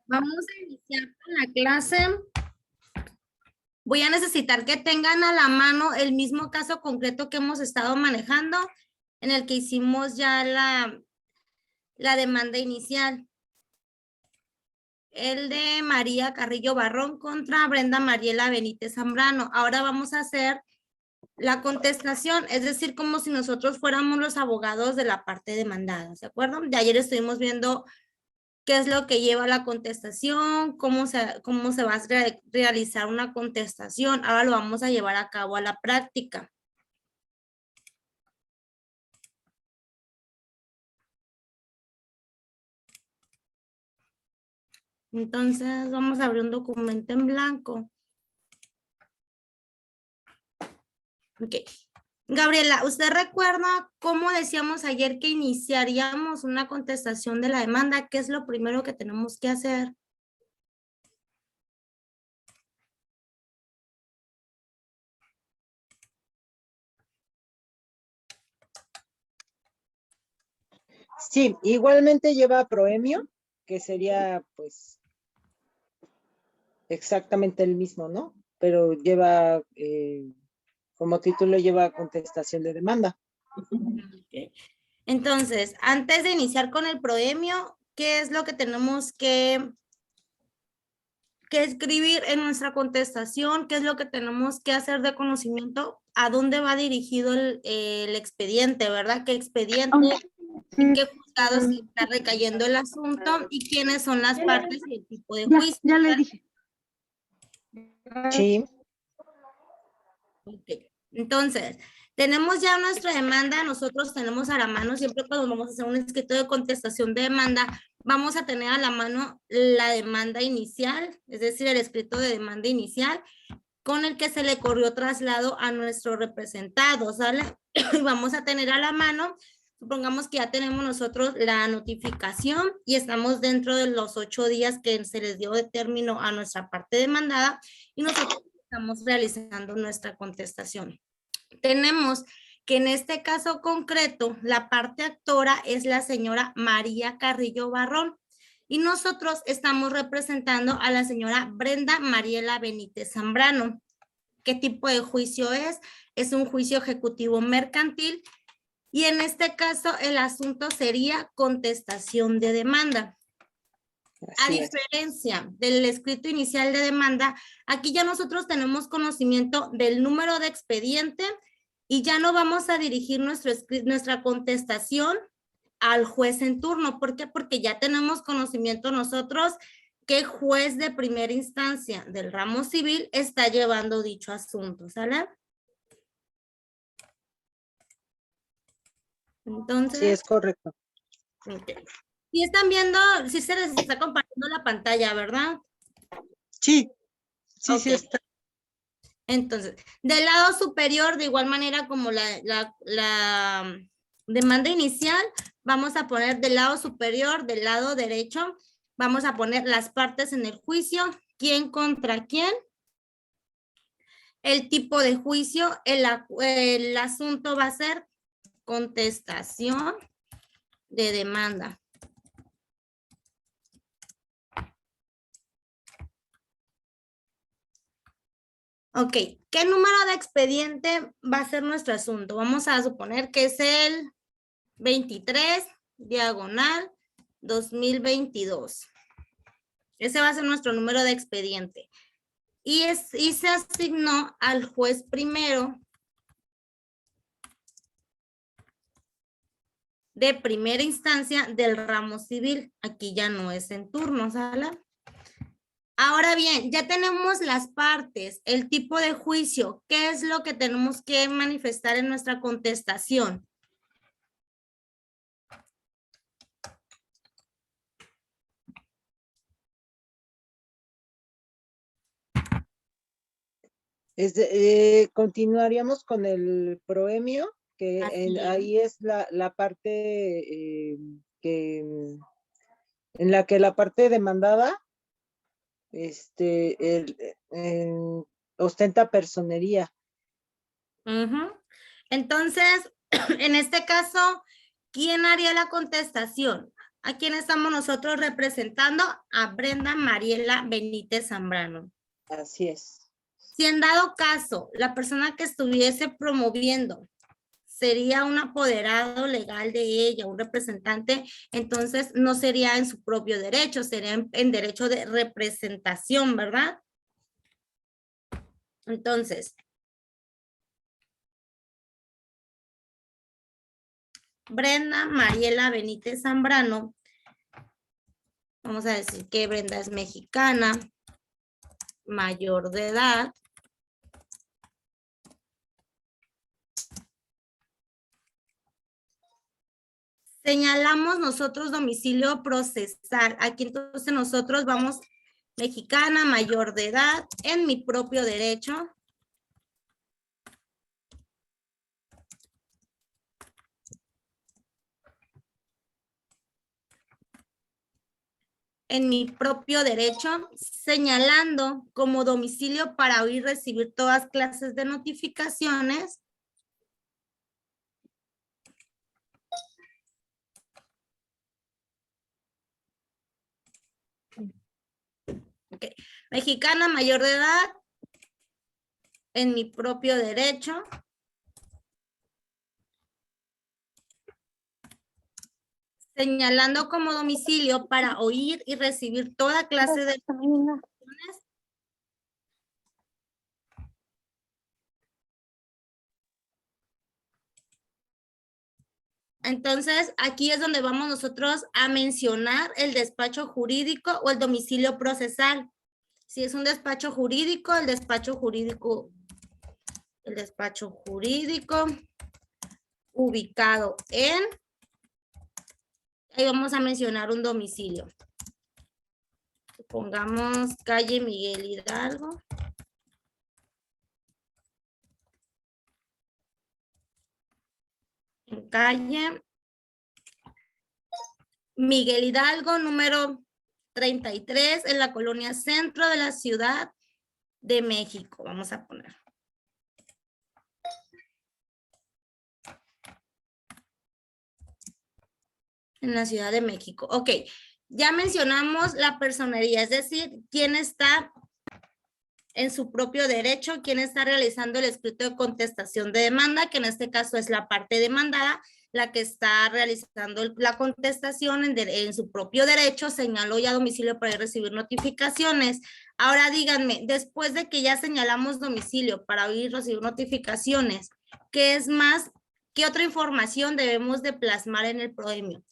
Vamos a iniciar con la clase. Voy a necesitar que tengan a la mano el mismo caso concreto que hemos estado manejando, en el que hicimos ya la demanda inicial. El de María Carrillo Barrón contra Brenda Mariela Benítez Zambrano. Ahora vamos a hacer la contestación, es decir, como si nosotros fuéramos los abogados de la parte demandada, ¿de acuerdo? De ayer estuvimos viendo qué es lo que lleva la contestación, cómo se va a realizar una contestación. Ahora lo vamos a llevar a cabo a la práctica. Entonces vamos a abrir un documento en blanco. Ok. Gabriela, ¿usted recuerda cómo decíamos ayer que iniciaríamos una contestación de la demanda? ¿Qué es lo primero que tenemos que hacer? Sí, igualmente lleva proemio, que sería pues exactamente el mismo, ¿no? Pero lleva, como título lleva contestación de demanda. Okay. Entonces, antes de iniciar con el proemio, ¿qué es lo que tenemos que escribir en nuestra contestación? ¿Qué es lo que tenemos que hacer de conocimiento? ¿A dónde va dirigido el expediente, verdad? ¿Qué expediente? ¿En qué juzgados está recayendo el asunto? ¿Y quiénes son las partes y el tipo de juicio? Ya le dije. Sí. Okay. Entonces, tenemos ya nuestra demanda, nosotros tenemos a la mano, siempre cuando vamos a hacer un escrito de contestación de demanda, vamos a tener a la mano la demanda inicial, es decir, el escrito de demanda inicial, con el que se le corrió traslado a nuestro representado, ¿sale? Y vamos a tener a la mano, supongamos que ya tenemos nosotros la notificación y estamos dentro de los 8 días que se les dio de término a nuestra parte demandada y nosotros estamos realizando nuestra contestación. Tenemos que en este caso concreto, la parte actora es la señora María Carrillo Barrón y nosotros estamos representando a la señora Brenda Mariela Benítez Zambrano. ¿Qué tipo de juicio es? Es un juicio ejecutivo mercantil y en este caso el asunto sería contestación de demanda. A diferencia del escrito inicial de demanda, aquí ya nosotros tenemos conocimiento del número de expediente y ya no vamos a dirigir nuestra contestación al juez en turno. ¿Por qué? Porque ya tenemos conocimiento nosotros qué juez de primera instancia del ramo civil está llevando dicho asunto, ¿sale? Entonces. Sí, es correcto. Okay. Y están viendo, si se les está compartiendo la pantalla, ¿verdad? Sí, sí, Okay. sí está. Entonces, del lado superior, de igual manera como la demanda inicial, vamos a poner del lado superior, del lado derecho, vamos a poner las partes en el juicio, quién contra quién, el tipo de juicio, el asunto va a ser contestación de demanda. Ok, ¿qué número de expediente va a ser nuestro asunto? Vamos a suponer que es el 23, diagonal, 2022. Ese va a ser nuestro número de expediente. Y se asignó al juez primero de primera instancia del ramo civil. Aquí ya no es en turno, ¿sale? Ahora bien, ya tenemos las partes, el tipo de juicio, ¿qué es lo que tenemos que manifestar en nuestra contestación? Continuaríamos con el proemio, que ahí es la parte en la que la parte demandada ostenta personería. Entonces, en este caso, ¿quién haría la contestación? ¿A quién estamos nosotros representando? A Brenda Mariela Benítez Zambrano. Así es. Si en dado caso, la persona que estuviese promoviendo sería un apoderado legal de ella, un representante, entonces no sería en su propio derecho, sería en derecho de representación, ¿verdad? Entonces, Brenda Mariela Benítez Zambrano, vamos a decir que Brenda es mexicana, mayor de edad. Señalamos nosotros domicilio procesal. Aquí entonces nosotros vamos mexicana, mayor de edad, en mi propio derecho. En mi propio derecho, señalando como domicilio para oír recibir todas clases de notificaciones. Okay. Mexicana, mayor de edad, en mi propio derecho. Señalando como domicilio para oír y recibir toda clase de notificaciones. Entonces, aquí es donde vamos nosotros a mencionar el despacho jurídico o el domicilio procesal. Si es un despacho jurídico, el despacho jurídico ubicado en, ahí vamos a mencionar un domicilio. Pongamos calle Miguel Hidalgo. En calle Miguel Hidalgo, número 33, en la colonia centro de la Ciudad de México. Vamos a poner. En la Ciudad de México. Ok, ya mencionamos la personería, es decir, quién está en su propio derecho, quién está realizando el escrito de contestación de demanda, que en este caso es la parte demandada, la que está realizando la contestación en su propio derecho, señaló ya domicilio para recibir notificaciones. Ahora díganme, después de que ya señalamos domicilio para oír recibir notificaciones, ¿qué es más? ¿Qué otra información debemos de plasmar en el proemio?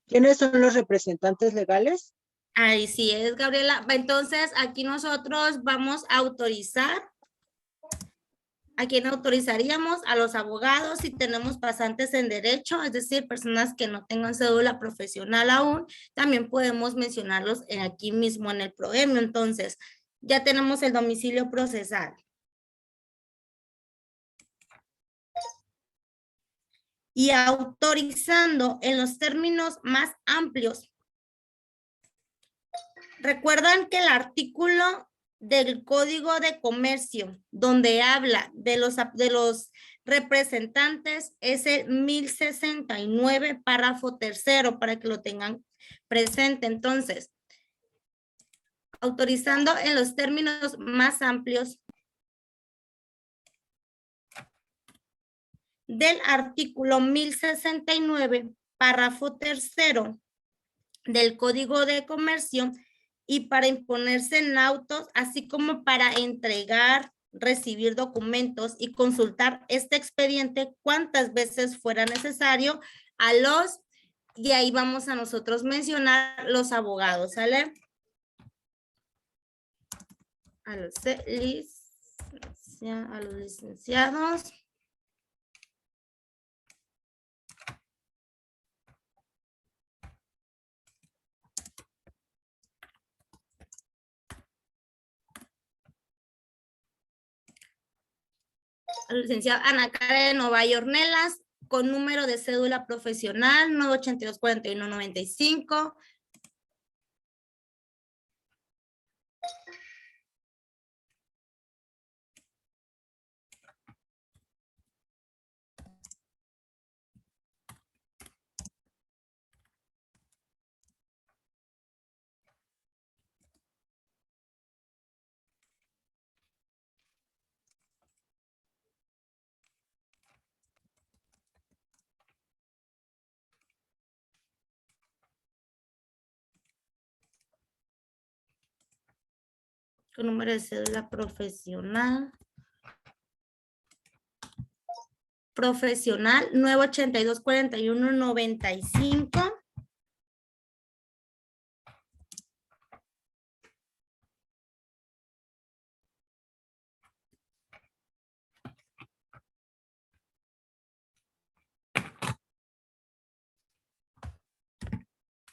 ¿Quiénes son los representantes legales? Ahí sí es, Gabriela. Entonces, aquí nosotros vamos a autorizar. ¿A quién autorizaríamos? A los abogados si tenemos pasantes en derecho, es decir, personas que no tengan cédula profesional aún. También podemos mencionarlos aquí mismo en el proemio. Entonces, ya tenemos el domicilio procesal. Y autorizando en los términos más amplios. Recuerdan que el artículo del Código de Comercio, donde habla de los representantes, es el 1069, párrafo tercero, para que lo tengan presente. Entonces, autorizando en los términos más amplios del artículo 1069, párrafo tercero del Código de Comercio, y para imponerse en autos, así como para entregar, recibir documentos y consultar este expediente cuantas veces fuera necesario a los, y ahí vamos a nosotros mencionar los abogados, ¿sale? A los licenciados. Licenciada Ana Karen Ovalle Ornelas, con número de cédula profesional 982-4195. con número de cédula profesional 982-41-95.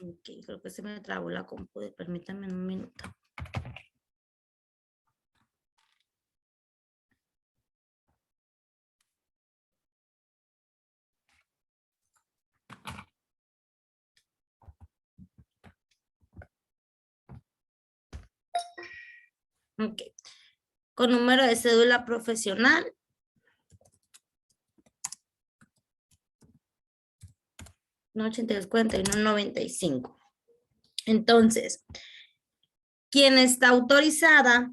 Ok, creo que se me trabó la compu, permítanme un minuto. Ok, con número de cédula profesional 82-41-95. Entonces, quien está autorizada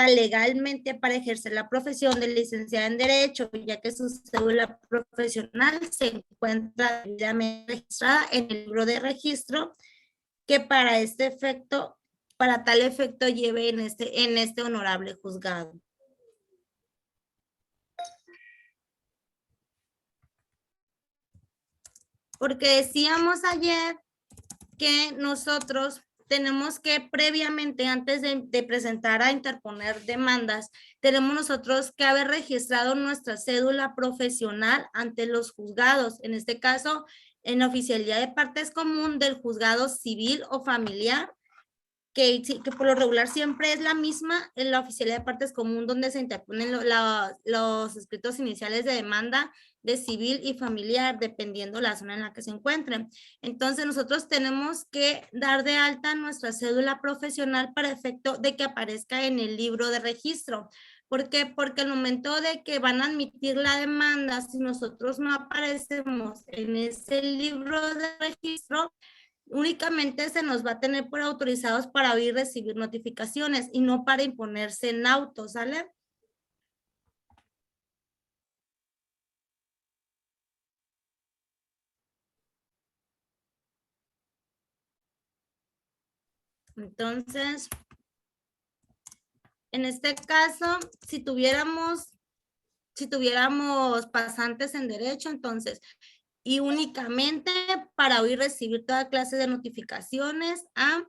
legalmente para ejercer la profesión de licenciada en Derecho, ya que su cédula profesional se encuentra debidamente registrada en el libro de registro, que para tal efecto lleve en este honorable juzgado. Porque decíamos ayer que nosotros tenemos que previamente, antes de presentar a interponer demandas, tenemos nosotros que haber registrado nuestra cédula profesional ante los juzgados, en este caso, en oficialidad de partes común del juzgado civil o familiar, que por lo regular siempre es la misma en la oficialidad de partes común donde se interponen los escritos iniciales de demanda de civil y familiar, dependiendo la zona en la que se encuentren. Entonces nosotros tenemos que dar de alta nuestra cédula profesional para efecto de que aparezca en el libro de registro. ¿Por qué? Porque al momento de que van a admitir la demanda, si nosotros no aparecemos en ese libro de registro, únicamente se nos va a tener por autorizados para oír recibir notificaciones y no para imponerse en auto, ¿sale? Entonces, en este caso, si tuviéramos pasantes en derecho, entonces, y únicamente para oír recibir toda clase de notificaciones a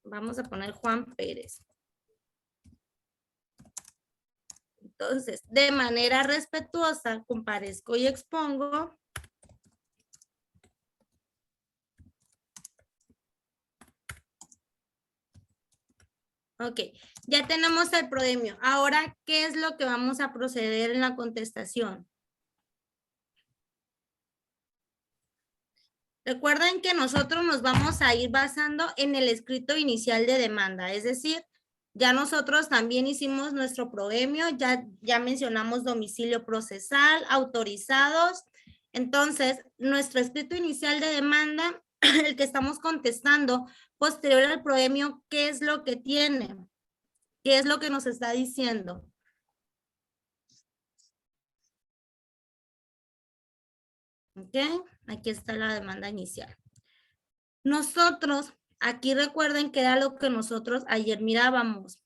vamos a poner Juan Pérez. Entonces, de manera respetuosa, comparezco y expongo. Ok, ya tenemos el premio. Ahora, ¿qué es lo que vamos a proceder en la contestación? Recuerden que nosotros nos vamos a ir basando en el escrito inicial de demanda, es decir, ya nosotros también hicimos nuestro proemio, ya mencionamos domicilio procesal, autorizados. Entonces, nuestro escrito inicial de demanda, el que estamos contestando, posterior al proemio, ¿qué es lo que tiene? ¿Qué es lo que nos está diciendo? ¿Ok? Aquí está la demanda inicial. Nosotros, aquí recuerden que era lo que nosotros ayer mirábamos.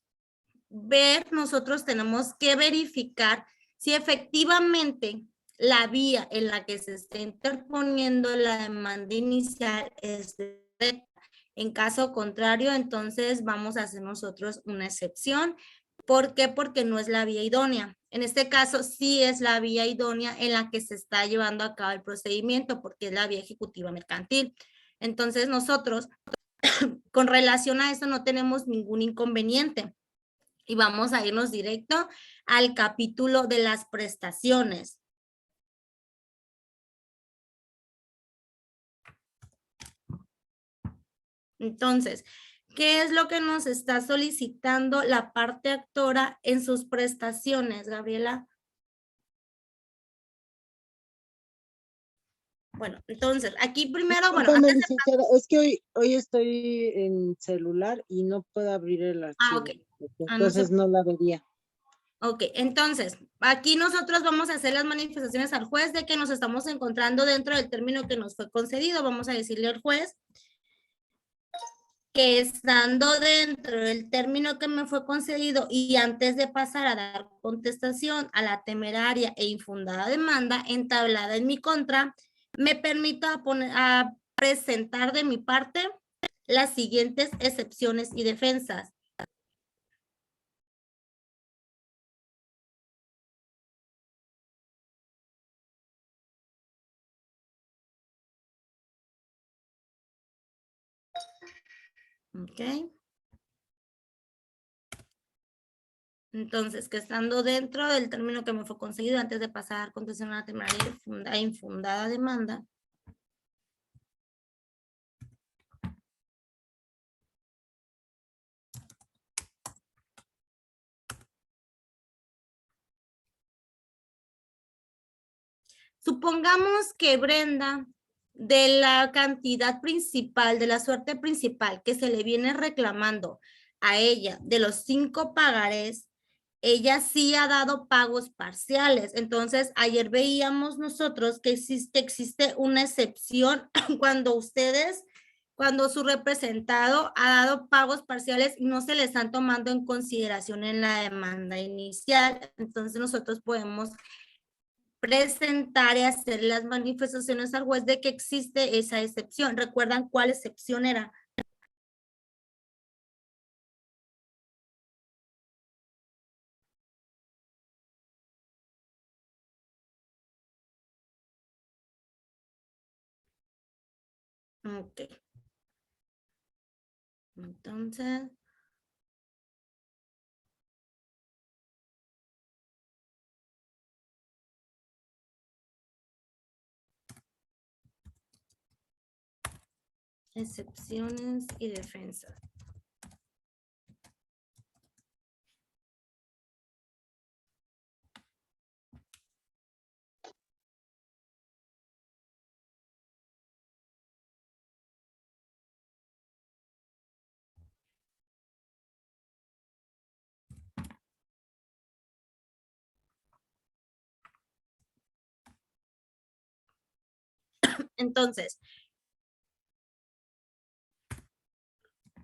Nosotros tenemos que verificar si efectivamente la vía en la que se está interponiendo la demanda inicial es correcta. En caso contrario, entonces vamos a hacer nosotros una excepción. ¿Por qué? Porque no es la vía idónea. En este caso, sí es la vía idónea en la que se está llevando a cabo el procedimiento, porque es la vía ejecutiva mercantil. Entonces, nosotros, con relación a eso, no tenemos ningún inconveniente. Y vamos a irnos directo al capítulo de las prestaciones. Entonces, ¿qué es lo que nos está solicitando la parte actora en sus prestaciones, Gabriela? Bueno, entonces, aquí primero, Discúlpeme, licenciada, es que hoy estoy en celular y no puedo abrir el archivo. ok. Entonces no la vería. Ok, entonces, aquí nosotros vamos a hacer las manifestaciones al juez de que nos estamos encontrando dentro del término que nos fue concedido. Vamos a decirle al juez que estando dentro del término que me fue concedido y antes de pasar a dar contestación a la temeraria e infundada demanda entablada en mi contra, me permito a presentar de mi parte las siguientes excepciones y defensas. Ok. Entonces, que estando dentro del término que me fue conseguido antes de pasar a contestación a la temeraria e infundada demanda, supongamos que Brenda, de la cantidad principal, de la suerte principal que se le viene reclamando a ella, de los 5 pagarés, ella sí ha dado pagos parciales. Entonces, ayer veíamos nosotros que existe una excepción cuando su representado ha dado pagos parciales y no se le están tomando en consideración en la demanda inicial. Entonces, nosotros podemos presentar y hacer las manifestaciones al juez de que existe esa excepción. ¿Recuerdan cuál excepción era? Ok. Entonces, excepciones y defensas. Entonces,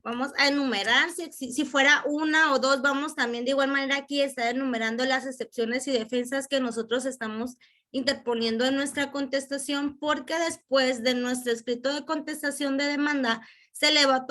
vamos a enumerar, si fuera una o dos, vamos también de igual manera aquí a estar enumerando las excepciones y defensas que nosotros estamos interponiendo en nuestra contestación, porque después de nuestro escrito de contestación de demanda, se le va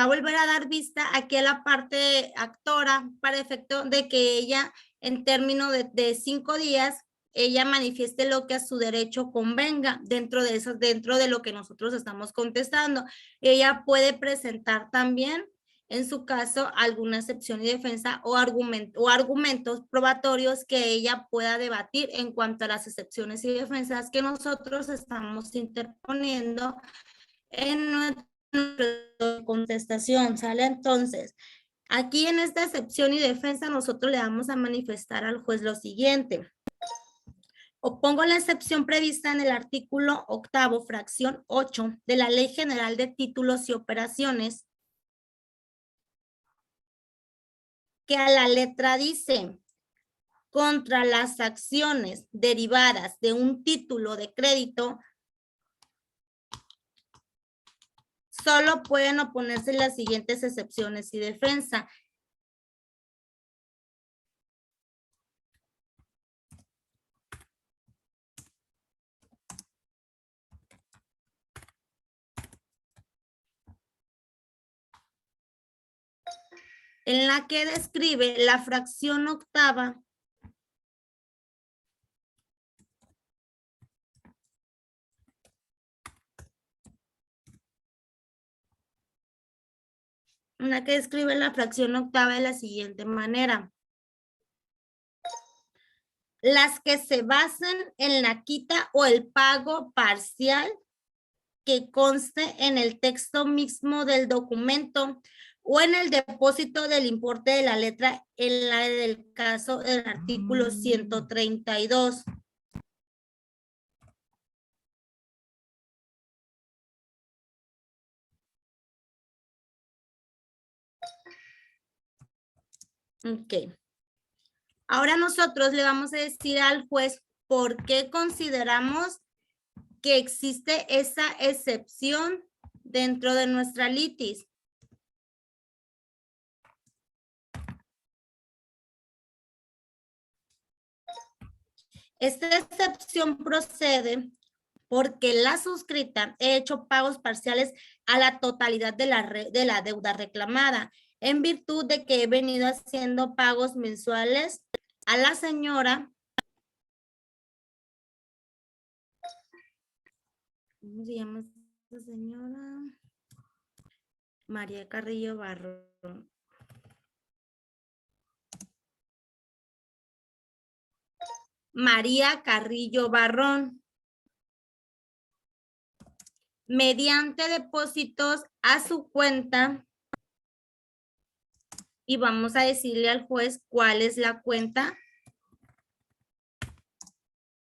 a volver a dar vista aquí a la parte actora para efecto de que ella, en término de 5 días, ella manifieste lo que a su derecho convenga dentro de lo que nosotros estamos contestando. Ella puede presentar también, en su caso, alguna excepción y defensa o argumentos probatorios que ella pueda debatir en cuanto a las excepciones y defensas que nosotros estamos interponiendo en nuestra contestación, ¿sale? Entonces, aquí en esta excepción y defensa nosotros le vamos a manifestar al juez lo siguiente. Opongo la excepción prevista en el artículo 8º, fracción 8 de la Ley General de Títulos y Operaciones, que a la letra dice: contra las acciones derivadas de un título de crédito, solo pueden oponerse las siguientes excepciones y defensa. En la que describe la fracción 8ª en la que describe la fracción 8ª de la siguiente manera: las que se basan en la quita o el pago parcial que conste en el texto mismo del documento o en el depósito del importe de la letra en la del caso del artículo 132. Ok. Ahora nosotros le vamos a decir al juez por qué consideramos que existe esa excepción dentro de nuestra litis. Esta excepción procede porque la suscrita ha hecho pagos parciales a la totalidad de la deuda reclamada, en virtud de que he venido haciendo pagos mensuales a la señora. ¿Cómo se llama esta señora? María Carrillo Barrón. María Carrillo Barrón. Mediante depósitos a su cuenta. Y vamos a decirle al juez cuál es la cuenta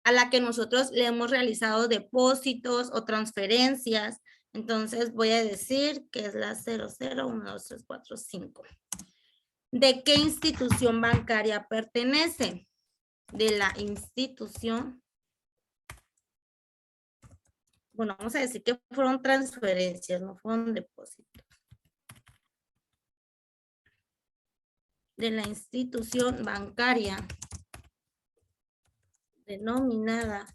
a la que nosotros le hemos realizado depósitos o transferencias. Entonces voy a decir que es la 00123445. ¿De qué institución bancaria pertenece? De la institución. Bueno, vamos a decir que fueron transferencias, no fueron depósitos. De la institución bancaria denominada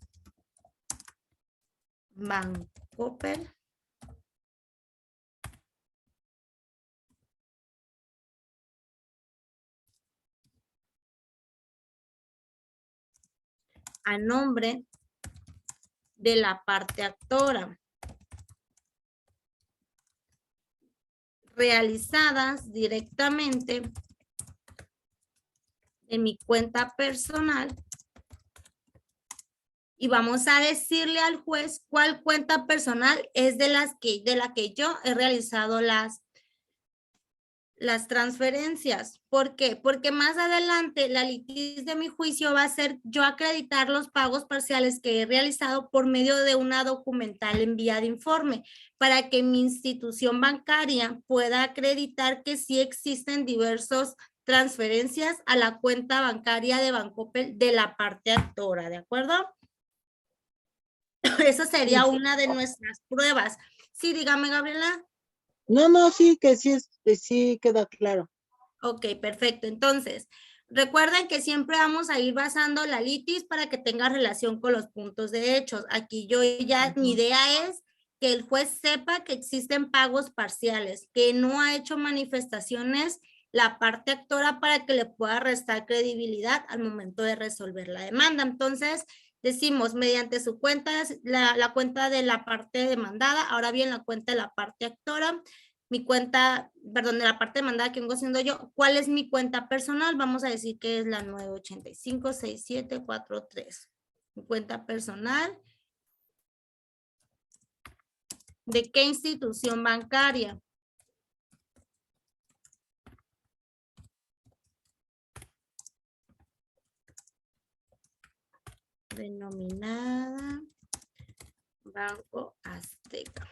Bancoppel. A nombre de la parte actora. Realizadas directamente de mi cuenta personal. Y vamos a decirle al juez cuál cuenta personal es de la que yo he realizado las transferencias. ¿Por qué? Porque más adelante la litis de mi juicio va a ser yo acreditar los pagos parciales que he realizado por medio de una documental en vía de informe para que mi institución bancaria pueda acreditar que sí existen diversas transferencias a la cuenta bancaria de Bancoppel de la parte actora, ¿de acuerdo? Esa sería una de nuestras pruebas. Sí, dígame, Gabriela. No, sí, que sí queda claro. Ok, perfecto. Entonces, recuerden que siempre vamos a ir basando la litis para que tenga relación con los puntos de hechos. Aquí mi idea es que el juez sepa que existen pagos parciales, que no ha hecho manifestaciones la parte actora para que le pueda restar credibilidad al momento de resolver la demanda. Entonces, decimos mediante su cuenta, la cuenta de la parte demandada, ahora bien la cuenta de la parte actora, mi cuenta, perdón, de la parte demandada que vengo haciendo yo, ¿cuál es mi cuenta personal? Vamos a decir que es la 985-6743. Mi cuenta personal. ¿De qué institución bancaria? Denominada Banco Azteca.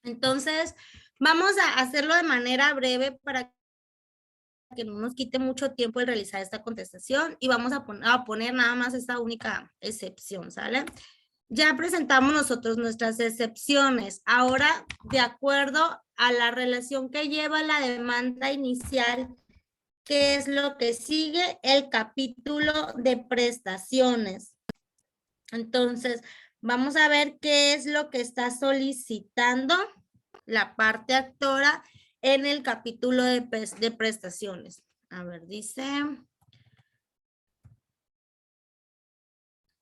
Entonces, vamos a hacerlo de manera breve para que no nos quite mucho tiempo el realizar esta contestación y vamos a poner nada más esta única excepción, ¿sale? Ya presentamos nosotros nuestras excepciones. Ahora, de acuerdo a la relación que lleva la demanda inicial, ¿qué es lo que sigue? El capítulo de prestaciones. Entonces, vamos a ver qué es lo que está solicitando la parte actora en el capítulo de prestaciones. A ver, dice...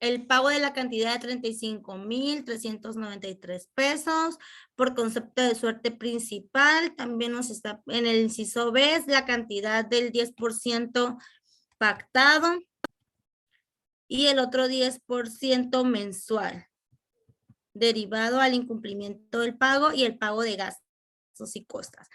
El pago de la cantidad de 35,393 pesos por concepto de suerte principal. También nos está en el inciso B, es la cantidad del 10% pactado y el otro 10% mensual, derivado al incumplimiento del pago y el pago de gastos y costas.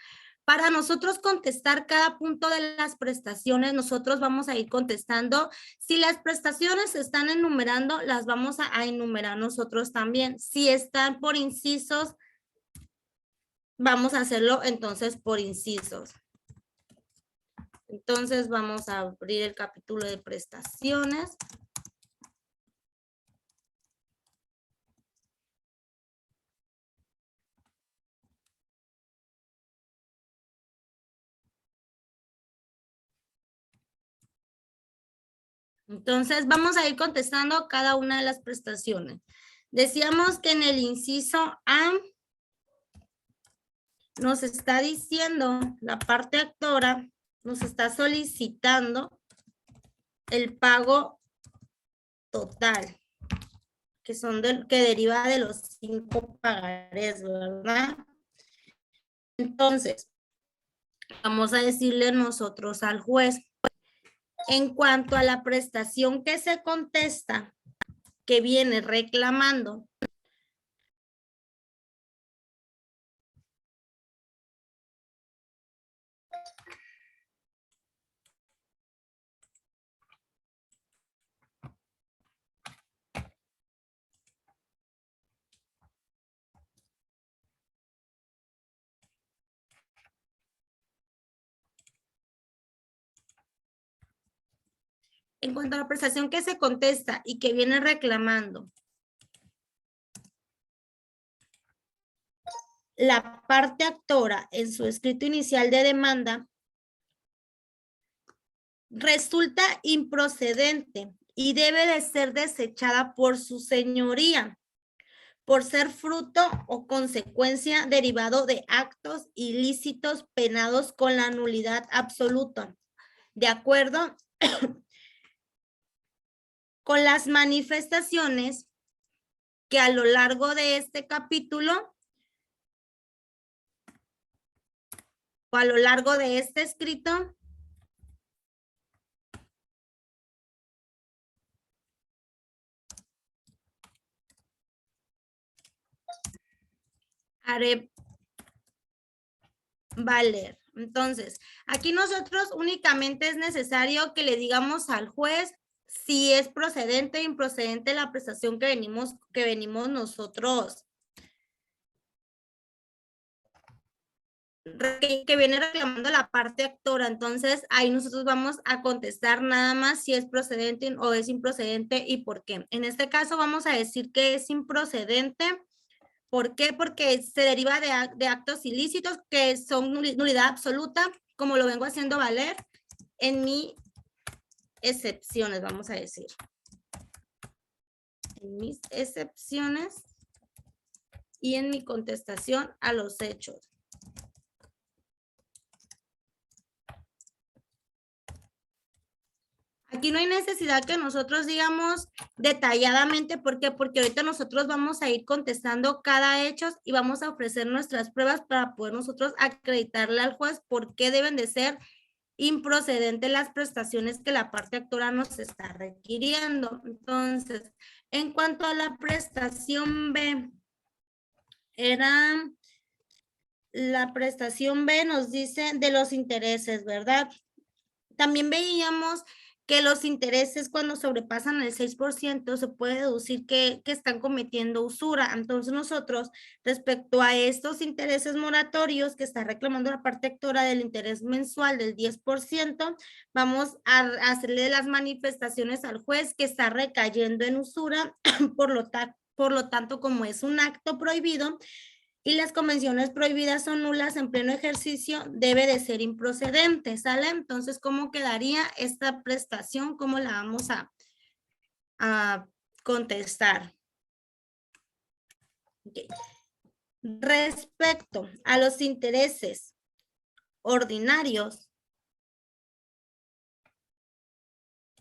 Para nosotros contestar cada punto de las prestaciones, nosotros vamos a ir contestando. Si las prestaciones se están enumerando, las vamos a enumerar nosotros también. Si están por incisos, vamos a hacerlo entonces por incisos. Entonces vamos a abrir el capítulo de prestaciones. Entonces vamos a ir contestando cada una de las prestaciones. Decíamos que en el inciso A nos está diciendo, la parte actora nos está solicitando el pago total, que deriva de los 5 pagarés, ¿verdad? Entonces, vamos a decirle nosotros al juez, en cuanto a la prestación que se contesta, que viene reclamando, en cuanto a la prestación que se contesta y que viene reclamando, la parte actora en su escrito inicial de demanda resulta improcedente y debe de ser desechada por su señoría, por ser fruto o consecuencia derivado de actos ilícitos penados con la nulidad absoluta, de acuerdo con las manifestaciones que a lo largo de este capítulo o a lo largo de este escrito haré valer. Entonces, aquí nosotros únicamente es necesario que le digamos al juez si es procedente o improcedente la prestación que venimos nosotros, que viene reclamando la parte actora. Entonces, ahí nosotros vamos a contestar nada más si es procedente o es improcedente y por qué. En este caso vamos a decir que es improcedente. ¿Por qué? Porque se deriva de actos ilícitos que son nulidad absoluta, como lo vengo haciendo valer en mis excepciones, vamos a decir. En mis excepciones y en mi contestación a los hechos. Aquí no hay necesidad que nosotros digamos detalladamente, ¿por qué? Porque ahorita nosotros vamos a ir contestando cada hecho y vamos a ofrecer nuestras pruebas para poder nosotros acreditarle al juez por qué deben de ser improcedentes las prestaciones que la parte actora nos está requiriendo. Entonces, en cuanto a la prestación B, la prestación B nos dice de los intereses, ¿verdad? También veíamos que los intereses cuando sobrepasan el 6% se puede deducir que están cometiendo usura. Entonces nosotros, respecto a estos intereses moratorios que está reclamando la parte actora del interés mensual del 10%, vamos a hacerle las manifestaciones al juez que está recayendo en usura, por lo tanto, como es un acto prohibido, y las convenciones prohibidas son nulas en pleno ejercicio, debe de ser improcedente, ¿sale? Entonces, ¿cómo quedaría esta prestación? ¿Cómo la vamos a contestar? Okay. Respecto a los intereses ordinarios,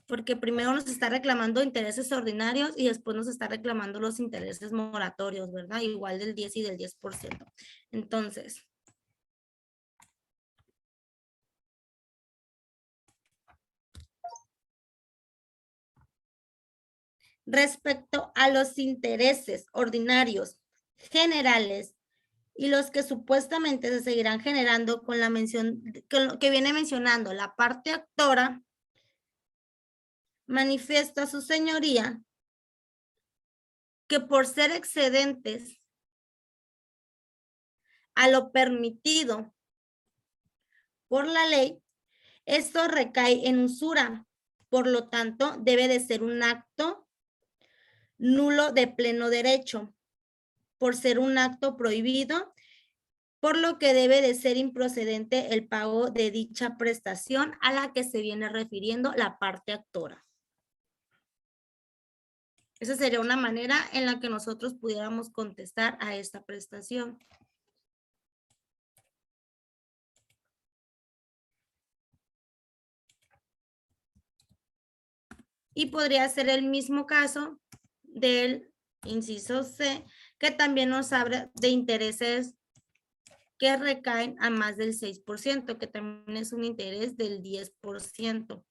porque primero nos está reclamando intereses ordinarios y después nos está reclamando los intereses moratorios, ¿verdad? Igual del 10 y del 10%. Entonces, respecto a los intereses ordinarios generales y los que supuestamente se seguirán generando con la mención que viene mencionando la parte actora, manifiesta su señoría que por ser excedentes a lo permitido por la ley, Esto recae en usura, por lo tanto, debe de ser un acto nulo de pleno derecho, por ser un acto prohibido, por lo que debe de ser improcedente el pago de dicha prestación a la que se viene refiriendo la parte actora. Esa sería una manera en la que nosotros pudiéramos contestar a esta prestación. Y podría ser el mismo caso del inciso C, que también nos habla de intereses que recaen a más del 6%, que también es un interés del 10%.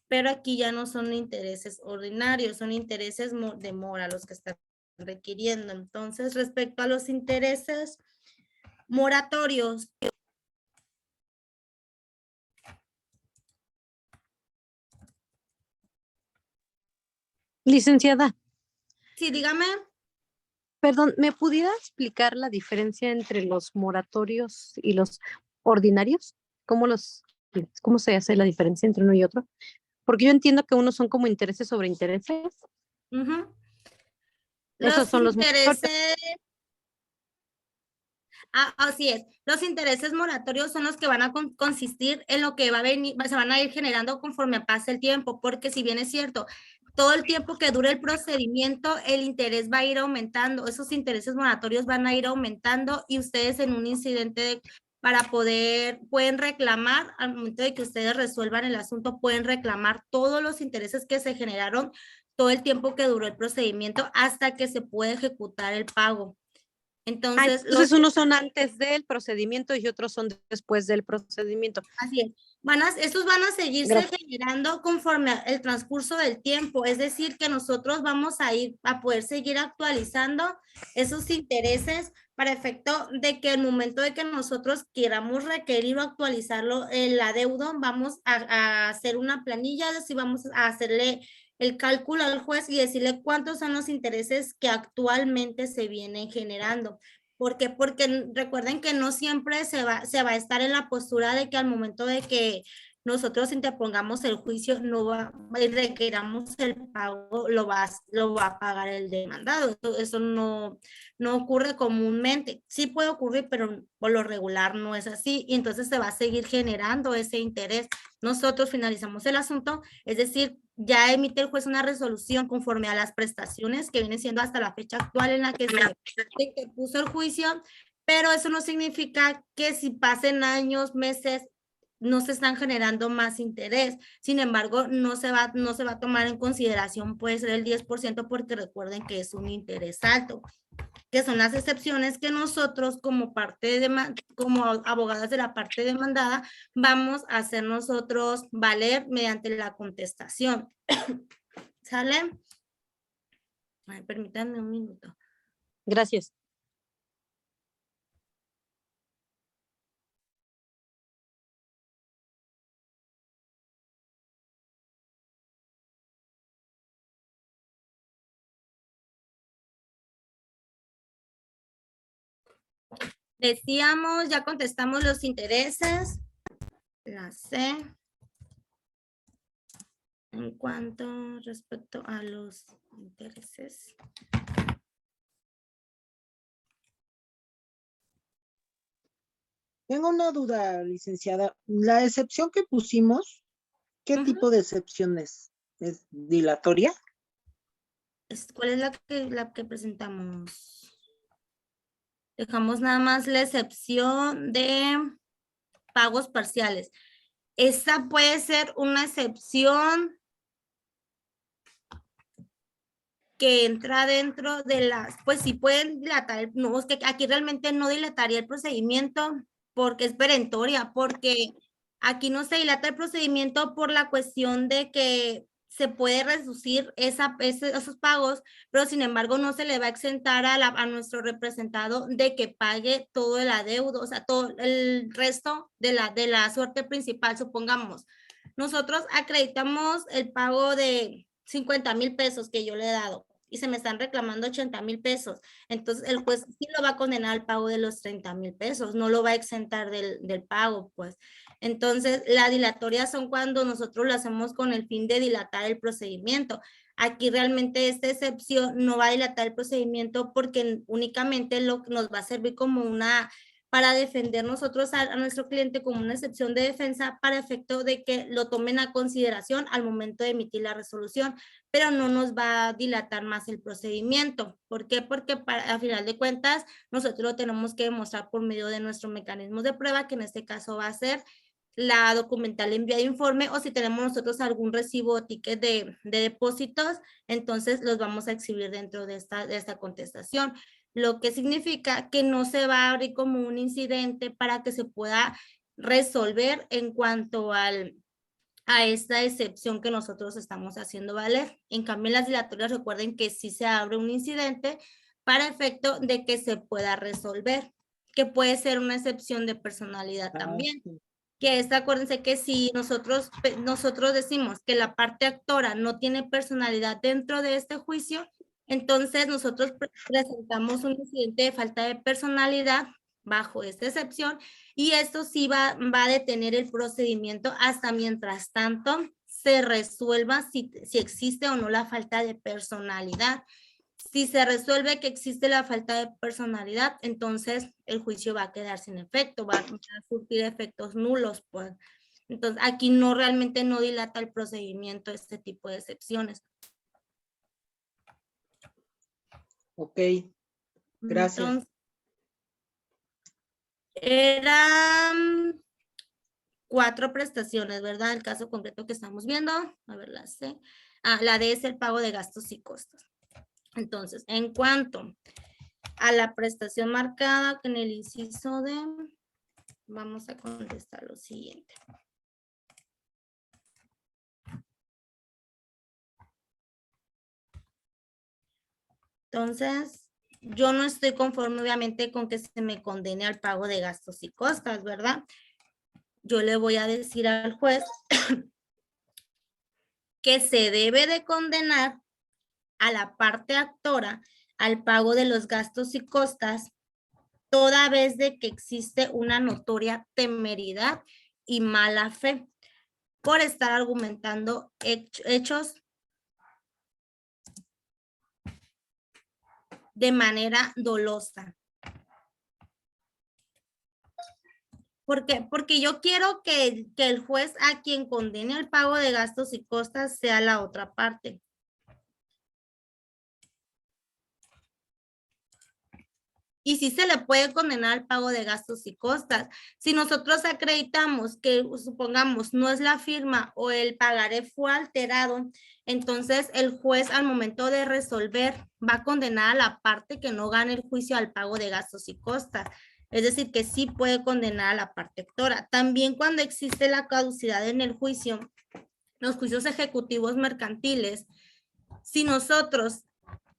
Pero aquí ya no son intereses ordinarios, son intereses de mora los que están requiriendo. Entonces, respecto a los intereses moratorios, Licenciada, sí, dígame. perdón, ¿me pudiera explicar la diferencia entre los moratorios y los ordinarios? ¿Cómo se hace la diferencia entre uno y otro? Porque yo entiendo que unos son como intereses sobre intereses. Uh-huh. Esos Los son los moratorios. intereses, así es, los intereses moratorios son los que van a consistir en lo que va a venir, se van a ir generando conforme pase el tiempo, porque si bien es cierto, todo el tiempo que dure el procedimiento, el interés va a ir aumentando, esos intereses moratorios van a ir aumentando y ustedes en un incidente pueden reclamar, al momento de que ustedes resuelvan el asunto, pueden reclamar todos los intereses que se generaron todo el tiempo que duró el procedimiento hasta que se puede ejecutar el pago. Entonces, unos son antes del procedimiento y otros son después del procedimiento. Así es. Estos van a seguirse generando conforme el transcurso del tiempo, es decir, que nosotros vamos a poder seguir actualizando esos intereses para efecto de que el momento de que nosotros queramos requerir o actualizarlo, el adeudo, vamos a hacer una planilla, es decir, vamos a hacerle el cálculo al juez y decirle cuántos son los intereses que actualmente se vienen generando. ¿Por qué? Porque recuerden que no siempre se va a estar en la postura de que al momento de que nosotros interpongamos el juicio, requeramos el pago, lo va a pagar el demandado. Eso no ocurre comúnmente. Sí puede ocurrir, pero por lo regular no es así. Y entonces se va a seguir generando ese interés. Nosotros finalizamos el asunto, es decir, ya emite el juez una resolución conforme a las prestaciones que vienen siendo hasta la fecha actual en la que se puso el juicio, pero eso no significa que si pasen años, meses, no se están generando más interés. Sin embargo, no se va a tomar en consideración, puede ser el 10%, porque recuerden que es un interés alto, que son las excepciones que nosotros como como abogadas de la parte demandada vamos a hacer nosotros valer mediante la contestación. ¿Sale? Ay, permítanme un minuto. Gracias. Decíamos, ya contestamos los intereses. La C. En cuanto respecto a los intereses. Tengo una duda, licenciada. La excepción que pusimos, ¿qué tipo de excepción es? ¿Es dilatoria? ¿Cuál es la que presentamos? Dejamos nada más la excepción de pagos parciales. Esa puede ser una excepción que entra dentro de las, pues sí pueden dilatar, no, es que aquí realmente no dilataría el procedimiento porque es perentoria, porque aquí no se dilata el procedimiento por la cuestión de que se puede reducir esos pagos, pero sin embargo no se le va a exentar a nuestro representado de que pague todo el adeudo, o sea, todo el resto de la suerte principal, supongamos. Nosotros acreditamos el pago de 50,000 pesos que yo le he dado y se me están reclamando 80,000 pesos. Entonces el juez sí lo va a condenar al pago de los 30,000 pesos, no lo va a exentar del pago, pues. Entonces, las dilatorias son cuando nosotros lo hacemos con el fin de dilatar el procedimiento. Aquí realmente esta excepción no va a dilatar el procedimiento porque únicamente nos va a servir como para defender nosotros a nuestro cliente como una excepción de defensa para efecto de que lo tomen a consideración al momento de emitir la resolución, pero no nos va a dilatar más el procedimiento. ¿Por qué? Porque a final de cuentas nosotros lo tenemos que demostrar por medio de nuestros mecanismos de prueba, que en este caso va a ser la documental envía de informe, o si tenemos nosotros algún recibo o ticket de depósitos, entonces los vamos a exhibir dentro de esta contestación, lo que significa que no se va a abrir como un incidente para que se pueda resolver en cuanto a esta excepción que nosotros estamos haciendo valer. En cambio, en las dilatorias recuerden que sí se abre un incidente para efecto de que se pueda resolver, que puede ser una excepción de personalidad también. Sí. Que acuérdense que si nosotros decimos que la parte actora no tiene personalidad dentro de este juicio, entonces nosotros presentamos un incidente de falta de personalidad bajo esta excepción, y esto sí va a detener el procedimiento hasta mientras tanto se resuelva si existe o no la falta de personalidad. Si se resuelve que existe la falta de personalidad, entonces el juicio va a quedar sin efecto, va a surtir efectos nulos, pues. Entonces, aquí no realmente no dilata el procedimiento este tipo de excepciones. Ok, gracias. Entonces, eran 4 prestaciones, ¿verdad? El caso concreto que estamos viendo, a ver, la C. La D es el pago de gastos y costos. Entonces, en cuanto a la prestación marcada en el inciso D, vamos a contestar lo siguiente. Entonces, yo no estoy conforme obviamente con que se me condene al pago de gastos y costas, ¿verdad? Yo le voy a decir al juez que se debe de condenar a la parte actora al pago de los gastos y costas toda vez de que existe una notoria temeridad y mala fe por estar argumentando hechos de manera dolosa. ¿Por qué? Porque yo quiero que el juez a quien condene el pago de gastos y costas sea la otra parte. Y sí se le puede condenar al pago de gastos y costas. Si nosotros acreditamos que, supongamos, no es la firma o el pagaré fue alterado, entonces el juez al momento de resolver va a condenar a la parte que no gane el juicio al pago de gastos y costas. Es decir, que sí puede condenar a la parte actora. También cuando existe la caducidad en el juicio, los juicios ejecutivos mercantiles, si nosotros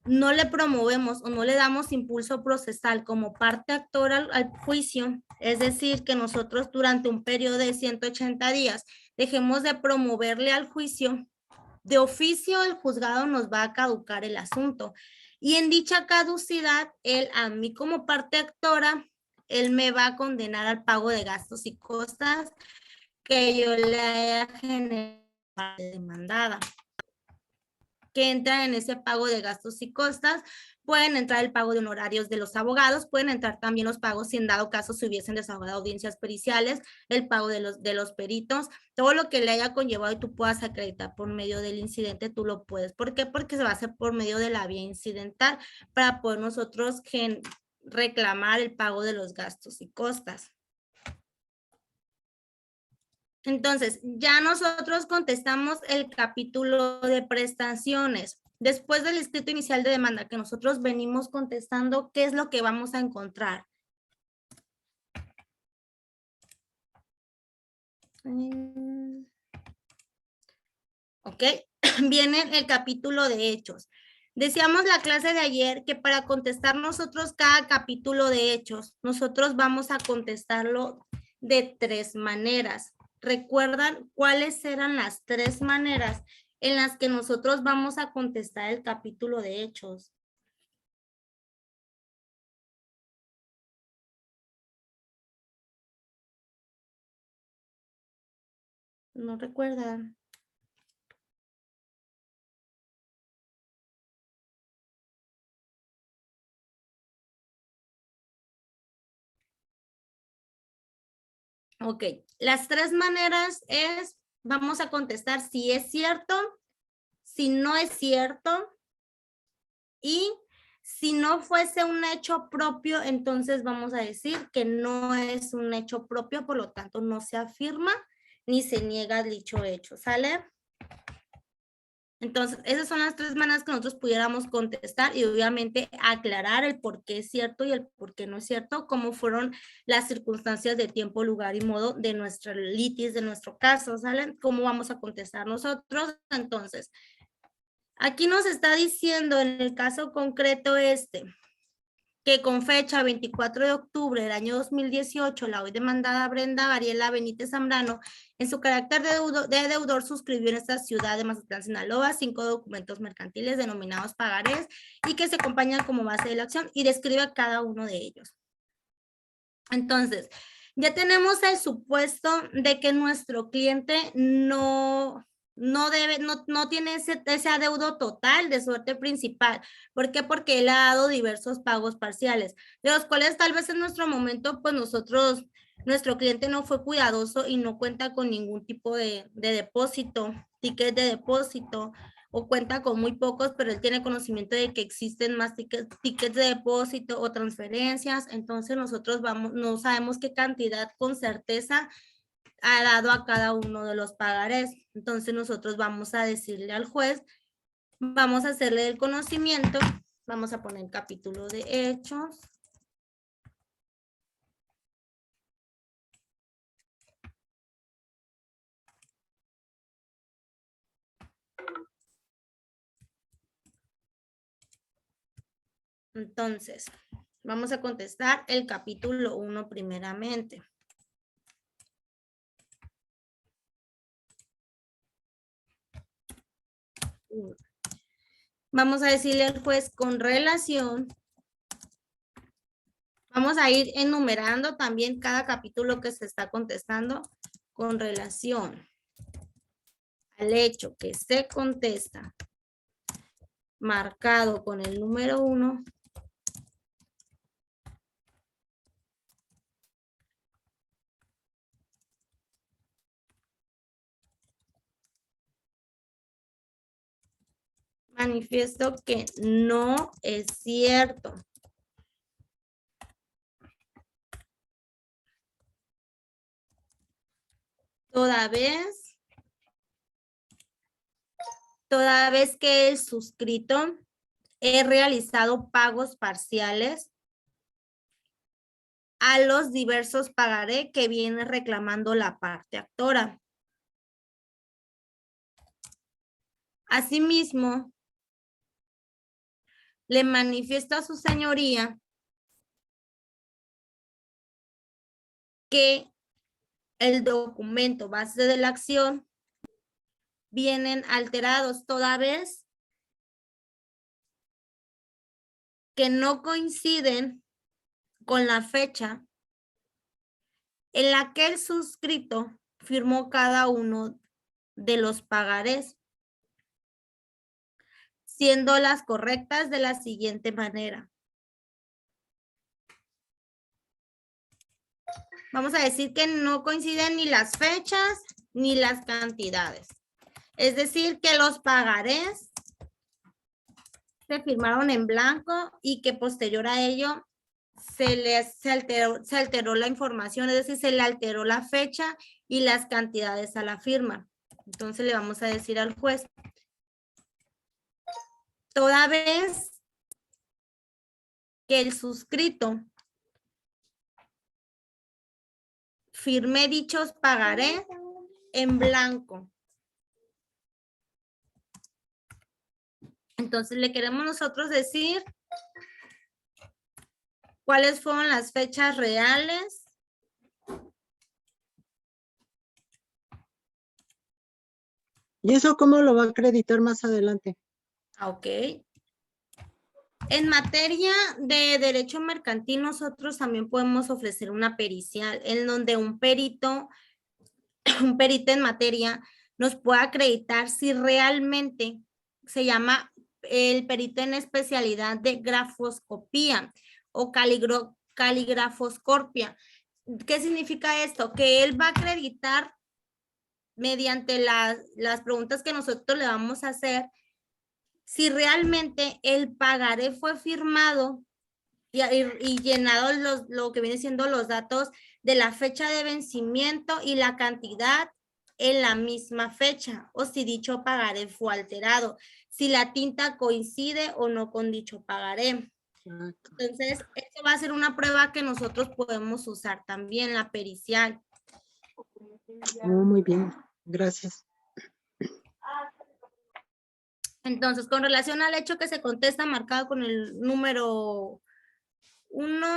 no le promovemos o no le damos impulso procesal como parte actora al juicio, es decir, que nosotros durante un periodo de 180 días dejemos de promoverle al juicio, de oficio el juzgado nos va a caducar el asunto. Y en dicha caducidad, él a mí como parte actora, él me va a condenar al pago de gastos y costas que yo le haya generado demandada. Que entran en ese pago de gastos y costas, pueden entrar el pago de honorarios de los abogados, pueden entrar también los pagos si en dado caso se hubiesen desahogado audiencias periciales, el pago de los peritos, todo lo que le haya conllevado y tú puedas acreditar por medio del incidente, tú lo puedes. ¿Por qué? Porque se va a hacer por medio de la vía incidental para poder nosotros reclamar el pago de los gastos y costas. Entonces, ya nosotros contestamos el capítulo de prestaciones. Después del escrito inicial de demanda que nosotros venimos contestando, ¿qué es lo que vamos a encontrar? Ok, viene el capítulo de hechos. Decíamos la clase de ayer que para contestar nosotros cada capítulo de hechos, nosotros vamos a contestarlo de 3 maneras. ¿Recuerdan cuáles eran las 3 maneras en las que nosotros vamos a contestar el capítulo de hechos? No recuerdan. Ok, las tres maneras es, vamos a contestar si es cierto, si no es cierto, y si no fuese un hecho propio, entonces vamos a decir que no es un hecho propio, por lo tanto no se afirma ni se niega dicho hecho, ¿sale? Entonces, esas son las tres maneras que nosotros pudiéramos contestar y obviamente aclarar el por qué es cierto y el por qué no es cierto, cómo fueron las circunstancias de tiempo, lugar y modo de nuestra litis, de nuestro caso, ¿sale? ¿Cómo vamos a contestar nosotros? Entonces, aquí nos está diciendo en el caso concreto que con fecha 24 de octubre del año 2018, la hoy demandada Brenda Gabriela Benítez Zambrano, en su carácter de deudor, suscribió en esta ciudad de Mazatlán, Sinaloa, 5 documentos mercantiles denominados pagarés y que se acompañan como base de la acción y describe cada uno de ellos. Entonces, ya tenemos el supuesto de que nuestro cliente no tiene ese adeudo total de suerte principal. ¿Por qué? Porque él ha dado diversos pagos parciales, de los cuales tal vez en nuestro momento, pues nuestro cliente no fue cuidadoso y no cuenta con ningún tipo de depósito, ticket de depósito, o cuenta con muy pocos, pero él tiene conocimiento de que existen más tickets de depósito o transferencias, entonces nosotros no sabemos qué cantidad con certeza ha dado a cada uno de los pagarés. Entonces nosotros vamos a decirle al juez, vamos a hacerle el conocimiento, vamos a poner capítulo de hechos. Entonces, vamos a contestar el capítulo 1 primeramente. Vamos a decirle al juez con relación. Vamos a ir enumerando también cada capítulo que se está contestando con relación al hecho que se contesta, marcado con el número 1. Manifiesto que no es cierto. Toda vez que el suscrito he realizado pagos parciales a los diversos pagaré que viene reclamando la parte actora. Asimismo, le manifiesto a su señoría que el documento base de la acción vienen alterados toda vez que no coinciden con la fecha en la que el suscrito firmó cada uno de los pagarés, siendo las correctas de la siguiente manera. Vamos a decir que no coinciden ni las fechas ni las cantidades. Es decir, que los pagarés se firmaron en blanco y que posterior a ello se alteró la información, es decir, se le alteró la fecha y las cantidades a la firma. Entonces le vamos a decir al juez, toda vez que el suscrito firme dichos pagaré en blanco. Entonces le queremos nosotros decir cuáles fueron las fechas reales. ¿Y eso cómo lo va a acreditar más adelante? Ok. En materia de derecho mercantil, nosotros también podemos ofrecer una pericial en donde un perito un perito en materia nos pueda acreditar si realmente se llama el perito en especialidad de grafoscopía o caligrafoscopia. ¿Qué significa esto? Que él va a acreditar mediante las preguntas que nosotros le vamos a hacer si realmente el pagaré fue firmado y llenado lo que viene siendo los datos de la fecha de vencimiento y la cantidad en la misma fecha, o si dicho pagaré fue alterado, si la tinta coincide o no con dicho pagaré. Entonces, esto va a ser una prueba que nosotros podemos usar también, la pericial. Oh, muy bien, gracias. Entonces, con relación al hecho que se contesta marcado con el número 1,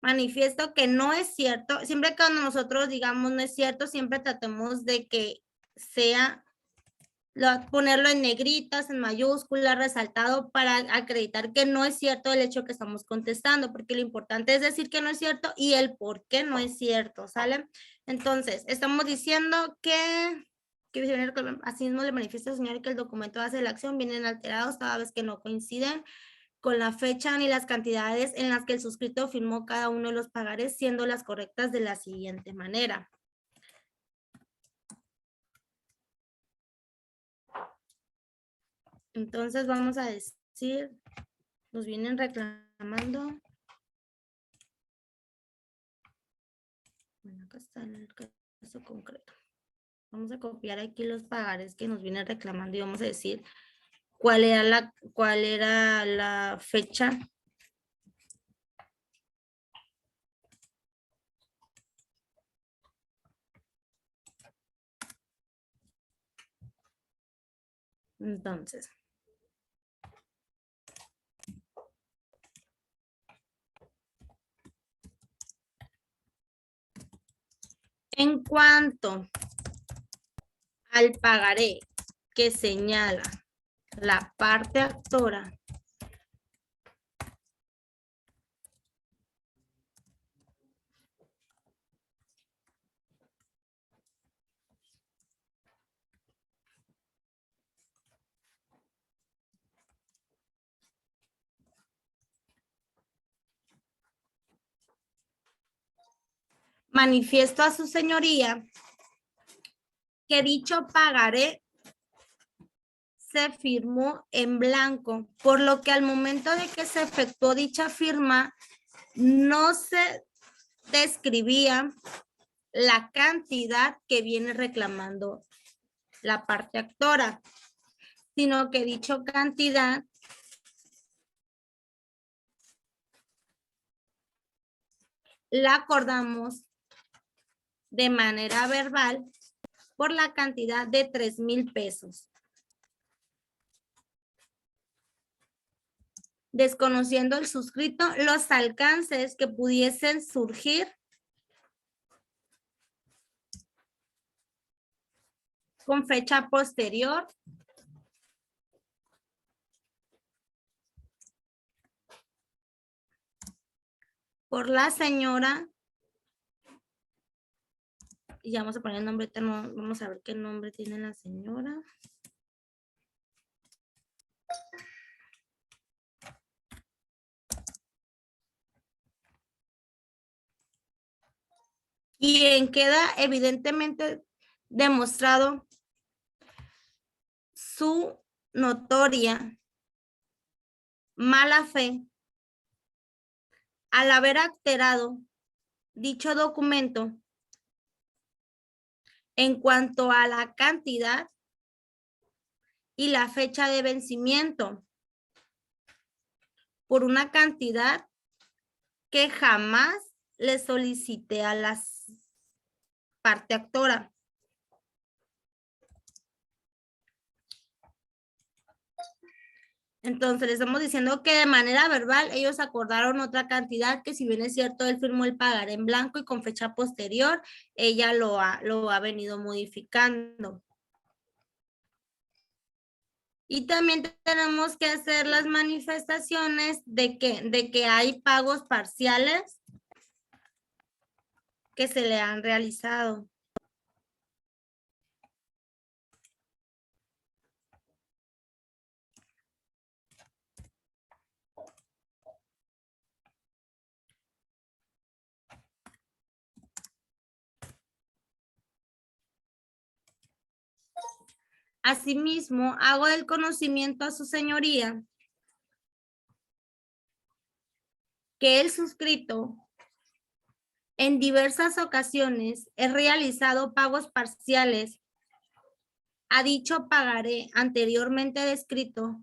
manifiesto que no es cierto. Siempre cuando nosotros digamos no es cierto, siempre tratemos de que sea, ponerlo en negritas, en mayúsculas, resaltado para acreditar que no es cierto el hecho que estamos contestando, porque lo importante es decir que no es cierto y el por qué no es cierto, ¿sale? Entonces, estamos diciendo que asimismo le manifiesta al señor que el documento base de la acción vienen alterados cada vez que no coinciden con la fecha ni las cantidades en las que el suscrito firmó cada uno de los pagares, siendo las correctas de la siguiente manera. Entonces vamos a decir, nos vienen reclamando. Bueno, acá está el caso concreto. Vamos a copiar aquí los pagares que nos vienen reclamando y vamos a decir cuál era la fecha entonces. En cuanto al pagaré que señala la parte actora, manifiesto a su señoría que dicho pagaré se firmó en blanco, por lo que al momento de que se efectuó dicha firma, no se describía la cantidad que viene reclamando la parte actora, sino que dicha cantidad la acordamos de manera verbal por la cantidad de 3,000 pesos. Desconociendo el suscrito los alcances que pudiesen surgir con fecha posterior por la señora, y ya vamos a poner el nombre, vamos a ver qué nombre tiene la señora. Quien queda evidentemente demostrado su notoria mala fe al haber alterado dicho documento en cuanto a la cantidad y la fecha de vencimiento por una cantidad que jamás le solicité a la parte actora. Entonces, le estamos diciendo que de manera verbal ellos acordaron otra cantidad que, si bien es cierto, él firmó el pagaré en blanco y con fecha posterior, ella lo ha venido modificando. Y también tenemos que hacer las manifestaciones de que hay pagos parciales que se le han realizado. Asimismo, hago del conocimiento a su señoría que el suscrito en diversas ocasiones he realizado pagos parciales a dicho pagaré anteriormente descrito,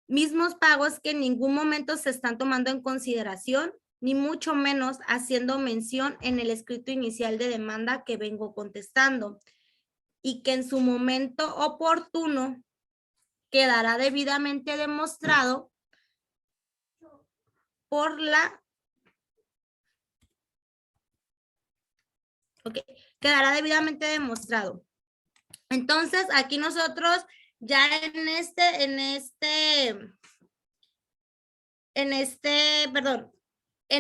mismos pagos que en ningún momento se están tomando en consideración, ni mucho menos haciendo mención en el escrito inicial de demanda que vengo contestando, y que en su momento oportuno quedará debidamente demostrado por la... quedará debidamente demostrado. Entonces, aquí nosotros ya en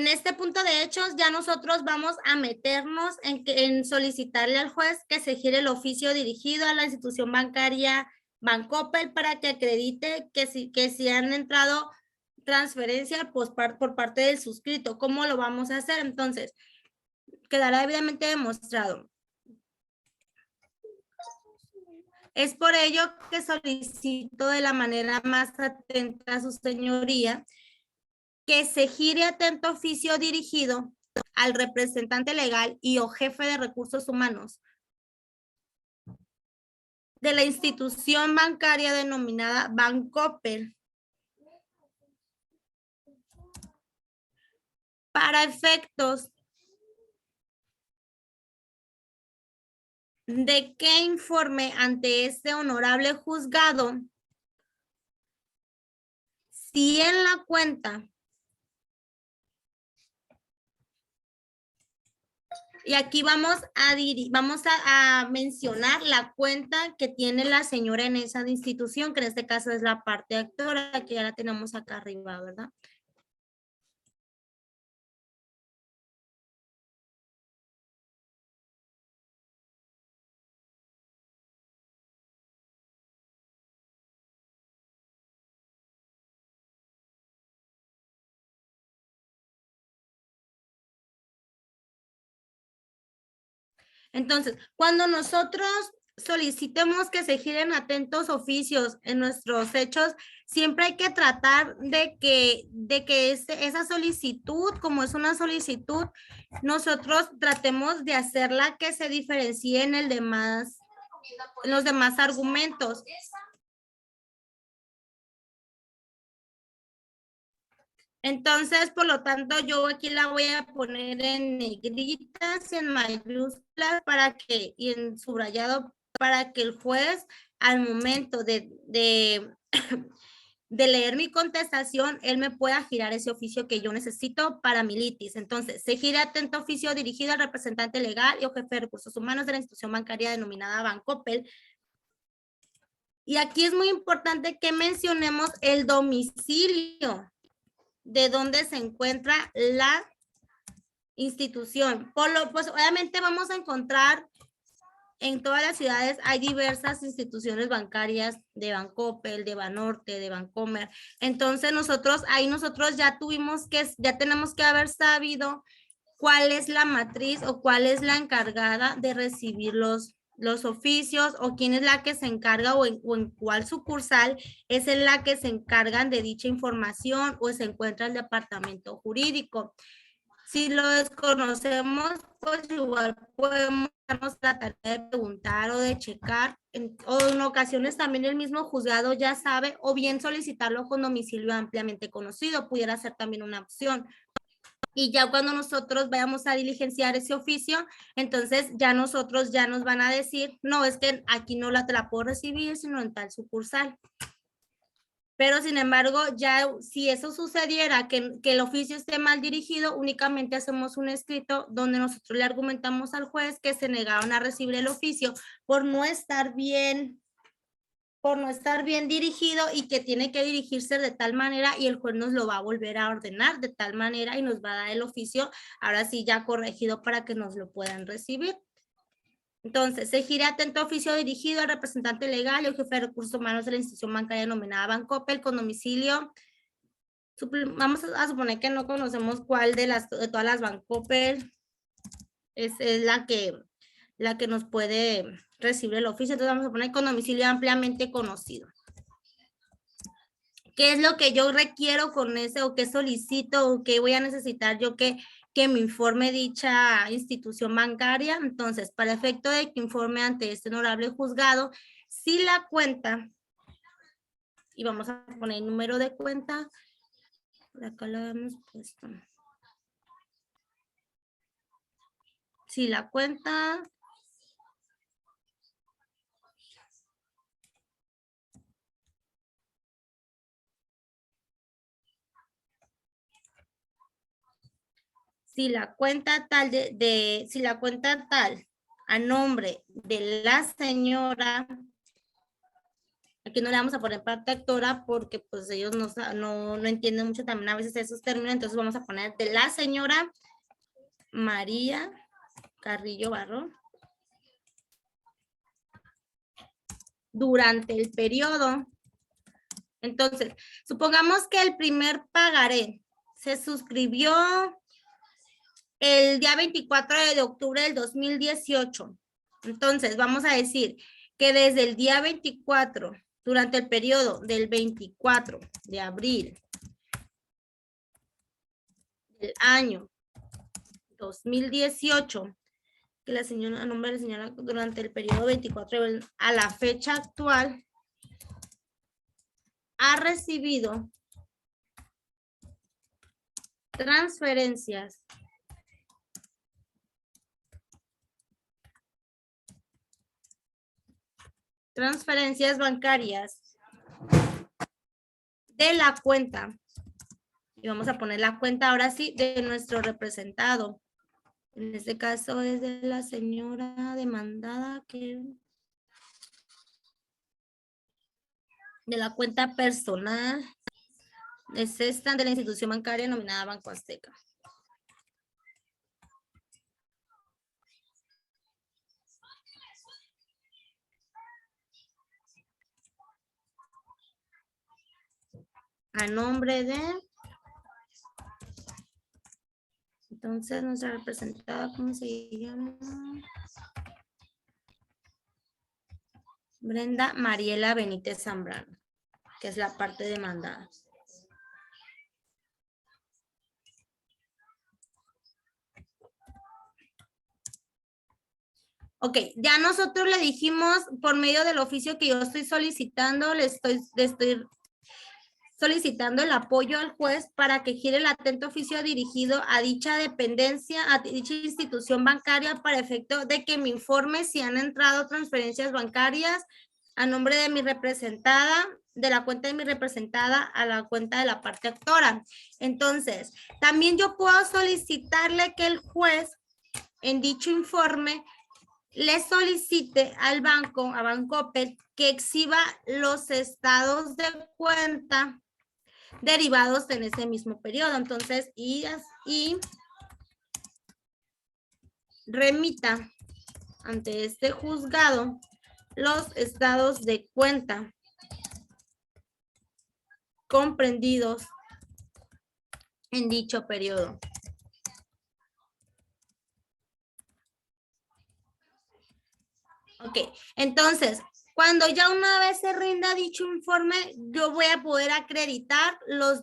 este punto de hechos, ya nosotros vamos a meternos en solicitarle al juez que se gire el oficio dirigido a la institución bancaria Bancoppel para que acredite que si han entrado transferencia por parte del suscrito. ¿Cómo lo vamos a hacer? Entonces, quedará debidamente demostrado. Es por ello que solicito de la manera más atenta a su señoría que se gire atento oficio dirigido al representante legal y o jefe de recursos humanos de la institución bancaria denominada Bancoppel para efectos de que informe ante este honorable juzgado si en la cuenta, y aquí vamos a mencionar la cuenta que tiene la señora en esa institución, que en este caso es la parte actora, que ya la tenemos acá arriba, ¿verdad? Entonces, cuando nosotros solicitemos que se giren atentos oficios en nuestros hechos, siempre hay que tratar de que esa solicitud, como es una solicitud, nosotros tratemos de hacerla que se diferencie en los demás argumentos. Entonces, por lo tanto, yo aquí la voy a poner en negritas y en mayúsculas y en subrayado para que el juez al momento de leer mi contestación, él me pueda girar ese oficio que yo necesito para mi litis. Entonces, se gira atento oficio dirigido al representante legal y o jefe de recursos humanos de la institución bancaria denominada Bancoppel. Y aquí es muy importante que mencionemos el domicilio de dónde se encuentra la institución. Pues obviamente vamos a encontrar en todas las ciudades, hay diversas instituciones bancarias de Bancoppel, de Banorte, de Bancomer. Entonces nosotros ya tenemos que haber sabido cuál es la matriz o cuál es la encargada de recibir los oficios, o quién es la que se encarga o en cuál sucursal es en la que se encargan de dicha información o se encuentra el departamento jurídico. Si lo desconocemos, pues igual podemos tratar de preguntar o de checar, o en ocasiones también el mismo juzgado ya sabe, o bien solicitarlo con domicilio ampliamente conocido, pudiera ser también una opción. Y ya cuando nosotros vayamos a diligenciar ese oficio, entonces ya nos van a decir, no, es que aquí no te la puedo recibir, sino en tal sucursal. Pero sin embargo, ya si eso sucediera, que el oficio esté mal dirigido, únicamente hacemos un escrito donde nosotros le argumentamos al juez que se negaron a recibir el oficio por no estar bien por no estar bien dirigido y que tiene que dirigirse de tal manera y el juez nos lo va a volver a ordenar de tal manera y nos va a dar el oficio, ahora sí ya corregido para que nos lo puedan recibir. Entonces, se gira atento oficio dirigido al representante legal y al jefe de recursos humanos de la institución bancaria denominada Bancoppel con domicilio. Vamos a suponer que no conocemos cuál de todas las Bancoppel es la que nos puede recibir el oficio. Entonces vamos a poner con domicilio ampliamente conocido. ¿Qué es lo que yo requiero con ese o qué solicito o qué voy a necesitar yo que me informe dicha institución bancaria? Entonces, para efecto de que informe ante este honorable juzgado, si la cuenta, y vamos a poner el número de cuenta, por acá lo hemos puesto. Si la cuenta si la cuenta tal a nombre de la señora, aquí no le vamos a poner parte actora porque pues ellos no entienden mucho también a veces esos términos, entonces vamos a poner de la señora María Carrillo Barrón durante el periodo. Entonces, supongamos que el primer pagaré se suscribió el día 24 de octubre del 2018. Entonces, vamos a decir que desde el día 24, durante el periodo del 24 de abril del año 2018, que la señora, a nombre de la señora, durante el periodo 24 a la fecha actual, ha recibido transferencias bancarias de la cuenta, y vamos a poner la cuenta ahora sí de nuestro representado. En este caso es de la señora demandada de la cuenta personal es esta de la institución bancaria denominada Banco Azteca. A nombre de... Entonces, nuestra representada, ¿cómo se llama? Brenda Mariela Benítez Zambrano, que es la parte demandada. Ok, ya nosotros le dijimos por medio del oficio que yo estoy solicitando, le estoy solicitando el apoyo al juez para que gire el atento oficio dirigido a dicha dependencia, a dicha institución bancaria para efecto de que me informe si han entrado transferencias bancarias a nombre de mi representada, de la cuenta de mi representada a la cuenta de la parte actora. Entonces, también yo puedo solicitarle que el juez en dicho informe le solicite al banco, a Bancoppel, que exhiba los estados de cuenta derivados en ese mismo periodo. Entonces, y remita ante este juzgado los estados de cuenta comprendidos en dicho periodo. Ok, entonces, cuando ya una vez se rinda dicho informe, yo voy a poder acreditar los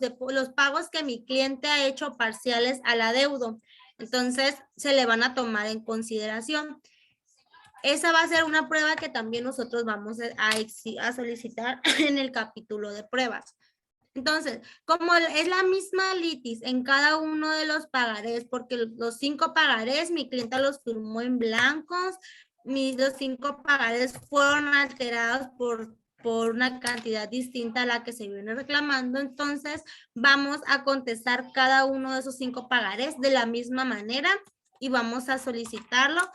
pagos que mi cliente ha hecho parciales al adeudo. Entonces, se le van a tomar en consideración. Esa va a ser una prueba que también nosotros vamos a solicitar en el capítulo de pruebas. Entonces, como es la misma litis en cada uno de los pagarés, porque los 5 pagarés, mi clienta los firmó en blancos, los 5 pagarés fueron alterados por una cantidad distinta a la que se viene reclamando. Entonces, vamos a contestar cada uno de esos 5 pagarés de la misma manera y vamos a solicitarlo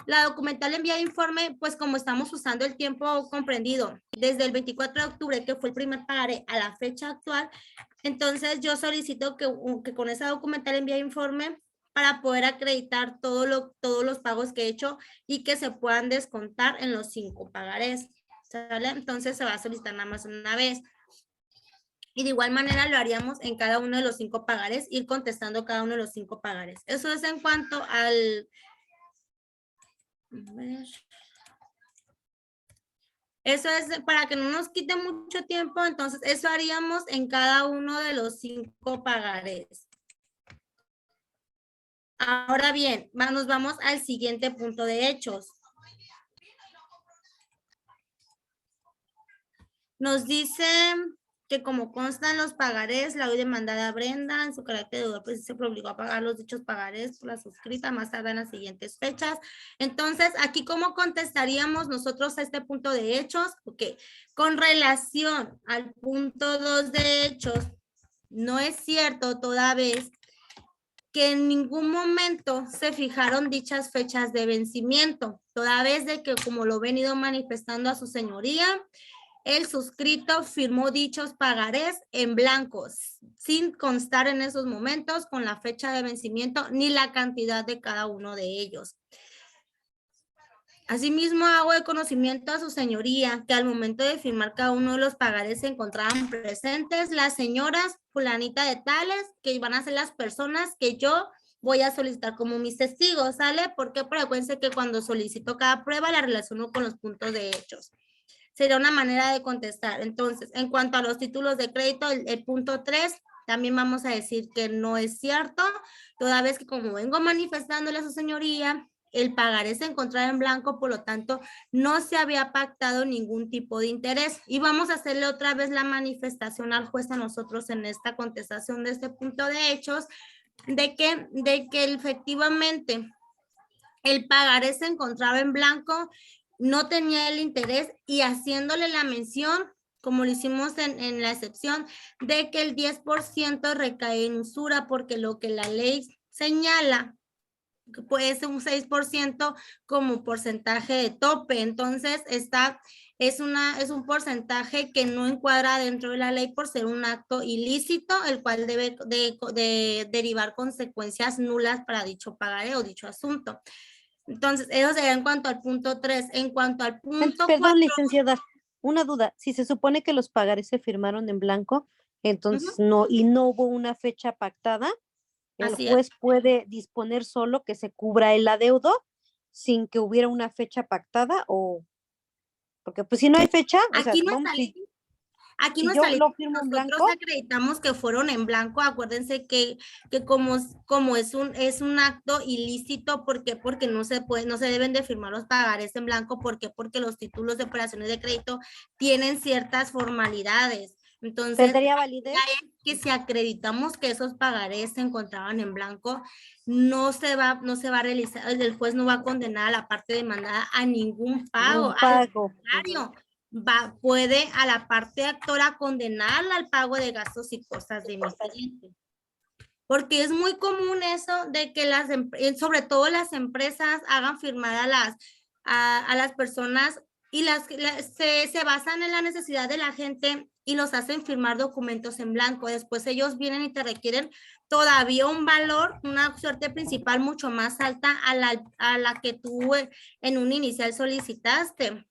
La documental envía informe, pues como estamos usando el tiempo comprendido desde el 24 de octubre, que fue el primer pagaré, a la fecha actual, entonces yo solicito que con esa documental envíe informe para poder acreditar todos los pagos que he hecho y que se puedan descontar en los 5 pagarés. ¿Sale? Entonces se va a solicitar nada más una vez. Y de igual manera lo haríamos en cada uno de los 5 pagarés, ir contestando cada uno de los 5 pagarés. Eso es en cuanto al... A ver. Eso es para que no nos quite mucho tiempo, entonces eso haríamos en cada uno de los 5 pagarés. Ahora bien, nos vamos al siguiente punto de hechos. Nos dice que como constan los pagarés, la hoy demandada Brenda en su carácter de deudor pues se obligó a pagar los dichos pagarés por la suscrita más tarde en las siguientes fechas. Entonces, aquí ¿cómo contestaríamos nosotros a este punto de hechos? Porque con relación al punto 2 de hechos, no es cierto toda vez que en ningún momento se fijaron dichas fechas de vencimiento, toda vez de que como lo he venido manifestando a su señoría, el suscrito firmó dichos pagarés en blancos, sin constar en esos momentos con la fecha de vencimiento ni la cantidad de cada uno de ellos. Asimismo, hago de conocimiento a su señoría que al momento de firmar cada uno de los pagarés se encontraban presentes las señoras fulanita de tales, que van a ser las personas que yo voy a solicitar como mis testigos, ¿sale? Porque acuérdense que cuando solicito cada prueba la relaciono con los puntos de hechos. Sería una manera de contestar. Entonces, en cuanto a los títulos de crédito, el punto 3, también vamos a decir que no es cierto, toda vez que como vengo manifestándole a su señoría, el pagaré se encontraba en blanco, por lo tanto, no se había pactado ningún tipo de interés. Y vamos a hacerle otra vez la manifestación al juez a nosotros en esta contestación de este punto de hechos, de que efectivamente el pagaré se encontraba en blanco, no tenía el interés y haciéndole la mención, como lo hicimos en la excepción, de que el 10% recae en usura porque lo que la ley señala puede ser un 6% como porcentaje de tope. Entonces, es un porcentaje que no encuadra dentro de la ley por ser un acto ilícito, el cual debe de derivar consecuencias nulas para dicho pagaré o dicho asunto. Entonces, eso sería en cuanto al punto 3. En cuanto al punto 4. Perdón, licenciada, una duda. Si se supone que los pagarés se firmaron en blanco, entonces no, y no hubo una fecha pactada, el juez puede disponer solo que se cubra el adeudo sin que hubiera una fecha pactada, o porque pues si no hay fecha, aquí no está ley. Aquí no sale, nosotros acreditamos que fueron en blanco. Acuérdense que como es un acto ilícito, ¿por qué? Porque no se deben de firmar los pagarés en blanco. ¿Por qué? Porque los títulos de operaciones de crédito tienen ciertas formalidades. Entonces, ¿tendría validez? Que si acreditamos que esos pagarés se encontraban en blanco, no se va a realizar, el juez no va a condenar a la parte demandada a ningún pago. Al contrario, puede a la parte actora condenarla al pago de gastos y cosas de mi cliente. Porque es muy común eso de que sobre todo las empresas hagan firmar a las personas y se basan en la necesidad de la gente y los hacen firmar documentos en blanco. Después ellos vienen y te requieren todavía un valor, una suerte principal mucho más alta a la que tú en un inicial solicitaste.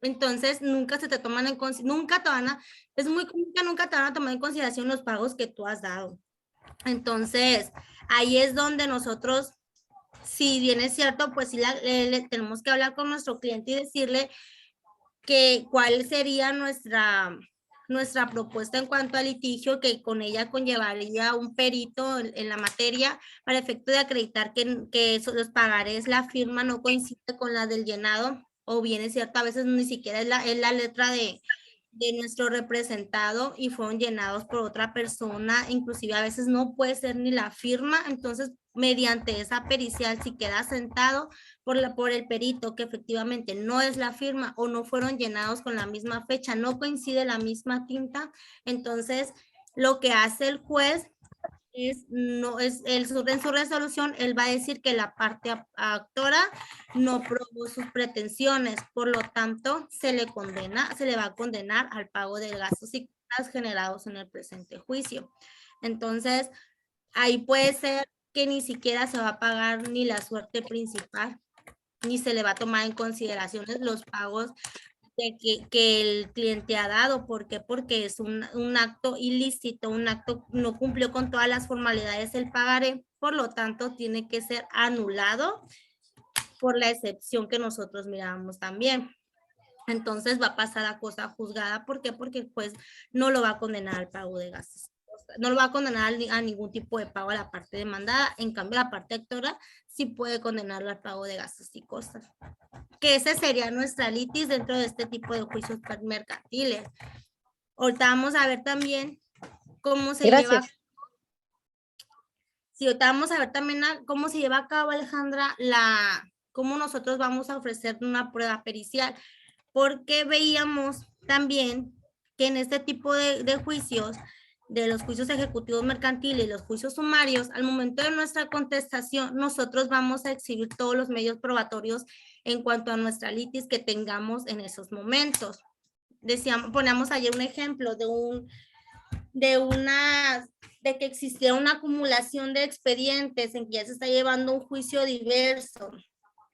Entonces, nunca se te toman en consideración, es muy común que nunca te van a tomar en consideración los pagos que tú has dado. Entonces, ahí es donde nosotros, si bien es cierto, pues sí tenemos que hablar con nuestro cliente y decirle que cuál sería nuestra propuesta en cuanto al litigio, que con ella conllevaría un perito en la materia para efecto de acreditar que los pagarés, la firma no coincide con la del llenado, o bien es cierto, a veces ni siquiera es la letra de nuestro representado y fueron llenados por otra persona, inclusive a veces no puede ser ni la firma. Entonces mediante esa pericial, si queda sentado por el perito que efectivamente no es la firma o no fueron llenados con la misma fecha, no coincide la misma tinta, entonces lo que hace el juez en su resolución, él va a decir que la parte actora no probó sus pretensiones, por lo tanto, se le va a condenar al pago de gastos y costas generados en el presente juicio. Entonces, ahí puede ser que ni siquiera se va a pagar ni la suerte principal, ni se le va a tomar en consideración los pagos que el cliente ha dado. ¿Por qué? Porque es un acto ilícito, un acto no cumplió con todas las formalidades del pagaré, por lo tanto tiene que ser anulado por la excepción que nosotros miramos también. Entonces va a pasar a cosa juzgada. ¿Por qué? Porque el juez no lo va a condenar al pago de gastos. No lo va a condenar a ningún tipo de pago a la parte demandada. En cambio, la parte actora sí puede condenarlo al pago de gastos y costas. Que ese sería nuestra litis dentro de este tipo de juicios mercantiles. Ahorita vamos a ver también cómo se lleva. Sí, ahorita vamos a ver también cómo se lleva a cabo, Alejandra, cómo nosotros vamos a ofrecer una prueba pericial. Porque veíamos también que en este tipo de juicios, de los juicios ejecutivos mercantiles y los juicios sumarios, al momento de nuestra contestación, nosotros vamos a exhibir todos los medios probatorios en cuanto a nuestra litis que tengamos en esos momentos. Poníamos ayer un ejemplo de que existiera una acumulación de expedientes en que ya se está llevando un juicio diverso.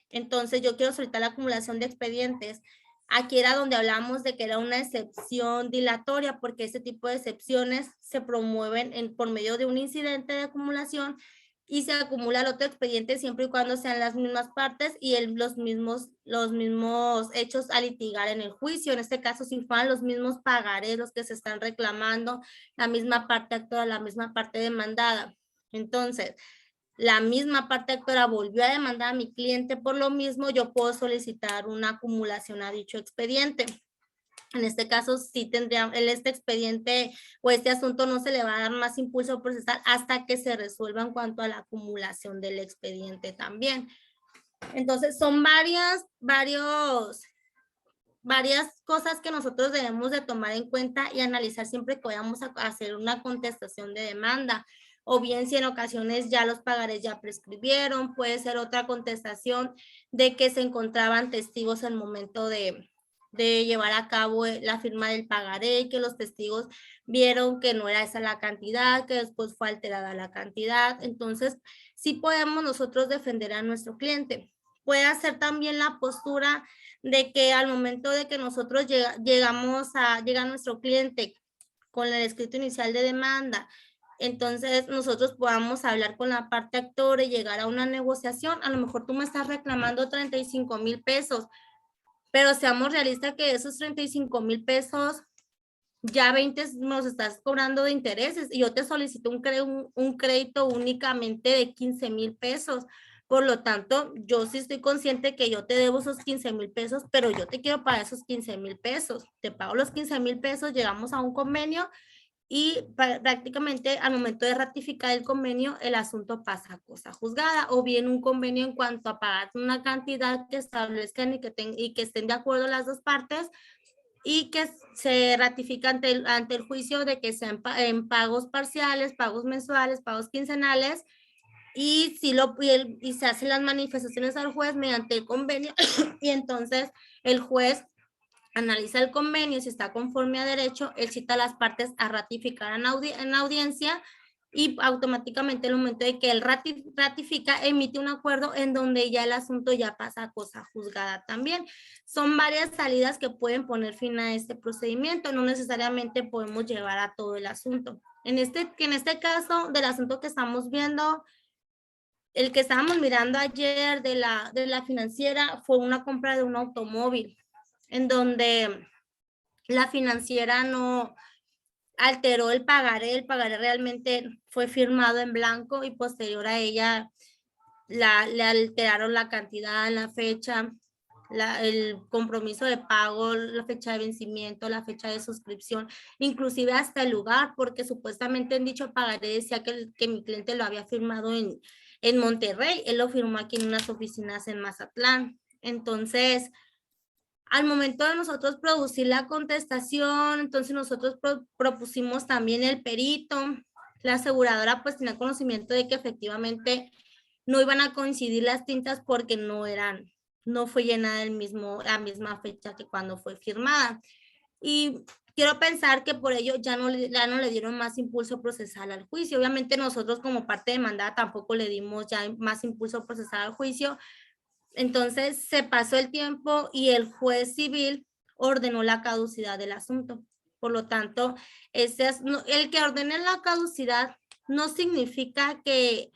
Entonces yo quiero solicitar la acumulación de expedientes. Aquí era donde hablamos de que era una excepción dilatoria, porque este tipo de excepciones se promueven por medio de un incidente de acumulación y se acumula el otro expediente siempre y cuando sean las mismas partes y los mismos hechos a litigar en el juicio. En este caso, si fueran los mismos pagarés los que se están reclamando, la misma parte actora, la misma parte demandada. Entonces, la misma parte actora volvió a demandar a mi cliente por lo mismo, yo puedo solicitar una acumulación a dicho expediente. En este caso, sí tendría, este expediente o este asunto no se le va a dar más impulso procesal hasta que se resuelva en cuanto a la acumulación del expediente también. Entonces, son varias cosas que nosotros debemos de tomar en cuenta y analizar siempre que vayamos a hacer una contestación de demanda. O bien si en ocasiones ya los pagarés ya prescribieron, puede ser otra contestación de que se encontraban testigos al momento de llevar a cabo la firma del pagaré y que los testigos vieron que no era esa la cantidad, que después fue alterada la cantidad. Entonces, sí podemos nosotros defender a nuestro cliente. Puede ser también la postura de que al momento de que nosotros llega nuestro cliente con el escrito inicial de demanda, entonces nosotros podamos hablar con la parte actora y llegar a una negociación. A lo mejor tú me estás reclamando 35,000 pesos, pero seamos realistas que esos 35,000 pesos, ya 20 nos estás cobrando de intereses y yo te solicito un crédito únicamente de 15,000 pesos. Por lo tanto, yo sí estoy consciente que yo te debo esos 15,000 pesos, pero yo te quiero pagar esos 15,000 pesos. Te pago los 15,000 pesos, llegamos a un convenio y prácticamente al momento de ratificar el convenio, el asunto pasa a cosa juzgada, o bien un convenio en cuanto a pagar una cantidad que establezcan y que estén de acuerdo las dos partes y que se ratifica ante el juicio de que sean en pagos parciales, pagos mensuales, pagos quincenales, y se hacen las manifestaciones al juez mediante el convenio y entonces el juez analiza el convenio, si está conforme a derecho, él cita a las partes a ratificar en audiencia y automáticamente en el momento de que él ratifica, emite un acuerdo en donde ya el asunto ya pasa a cosa juzgada también. Son varias salidas que pueden poner fin a este procedimiento, no necesariamente podemos llevar a todo el asunto. En este caso del asunto que estamos viendo, el que estábamos mirando ayer de la financiera fue una compra de un automóvil, en donde la financiera no alteró el pagaré realmente fue firmado en blanco y posterior a ella le alteraron la cantidad, la fecha, el compromiso de pago, la fecha de vencimiento, la fecha de suscripción, inclusive hasta el lugar, porque supuestamente en dicho pagaré decía que mi cliente lo había firmado en Monterrey, él lo firmó aquí en unas oficinas en Mazatlán. Entonces, al momento de nosotros producir la contestación, entonces nosotros propusimos también el perito, la aseguradora pues tenía conocimiento de que efectivamente no iban a coincidir las tintas porque no fue llenada la misma fecha que cuando fue firmada. Y quiero pensar que por ello ya no le dieron más impulso procesal al juicio. Obviamente nosotros como parte demandada tampoco le dimos ya más impulso procesal al juicio. Entonces se pasó el tiempo y el juez civil ordenó la caducidad del asunto. Por lo tanto, el que ordene la caducidad no significa que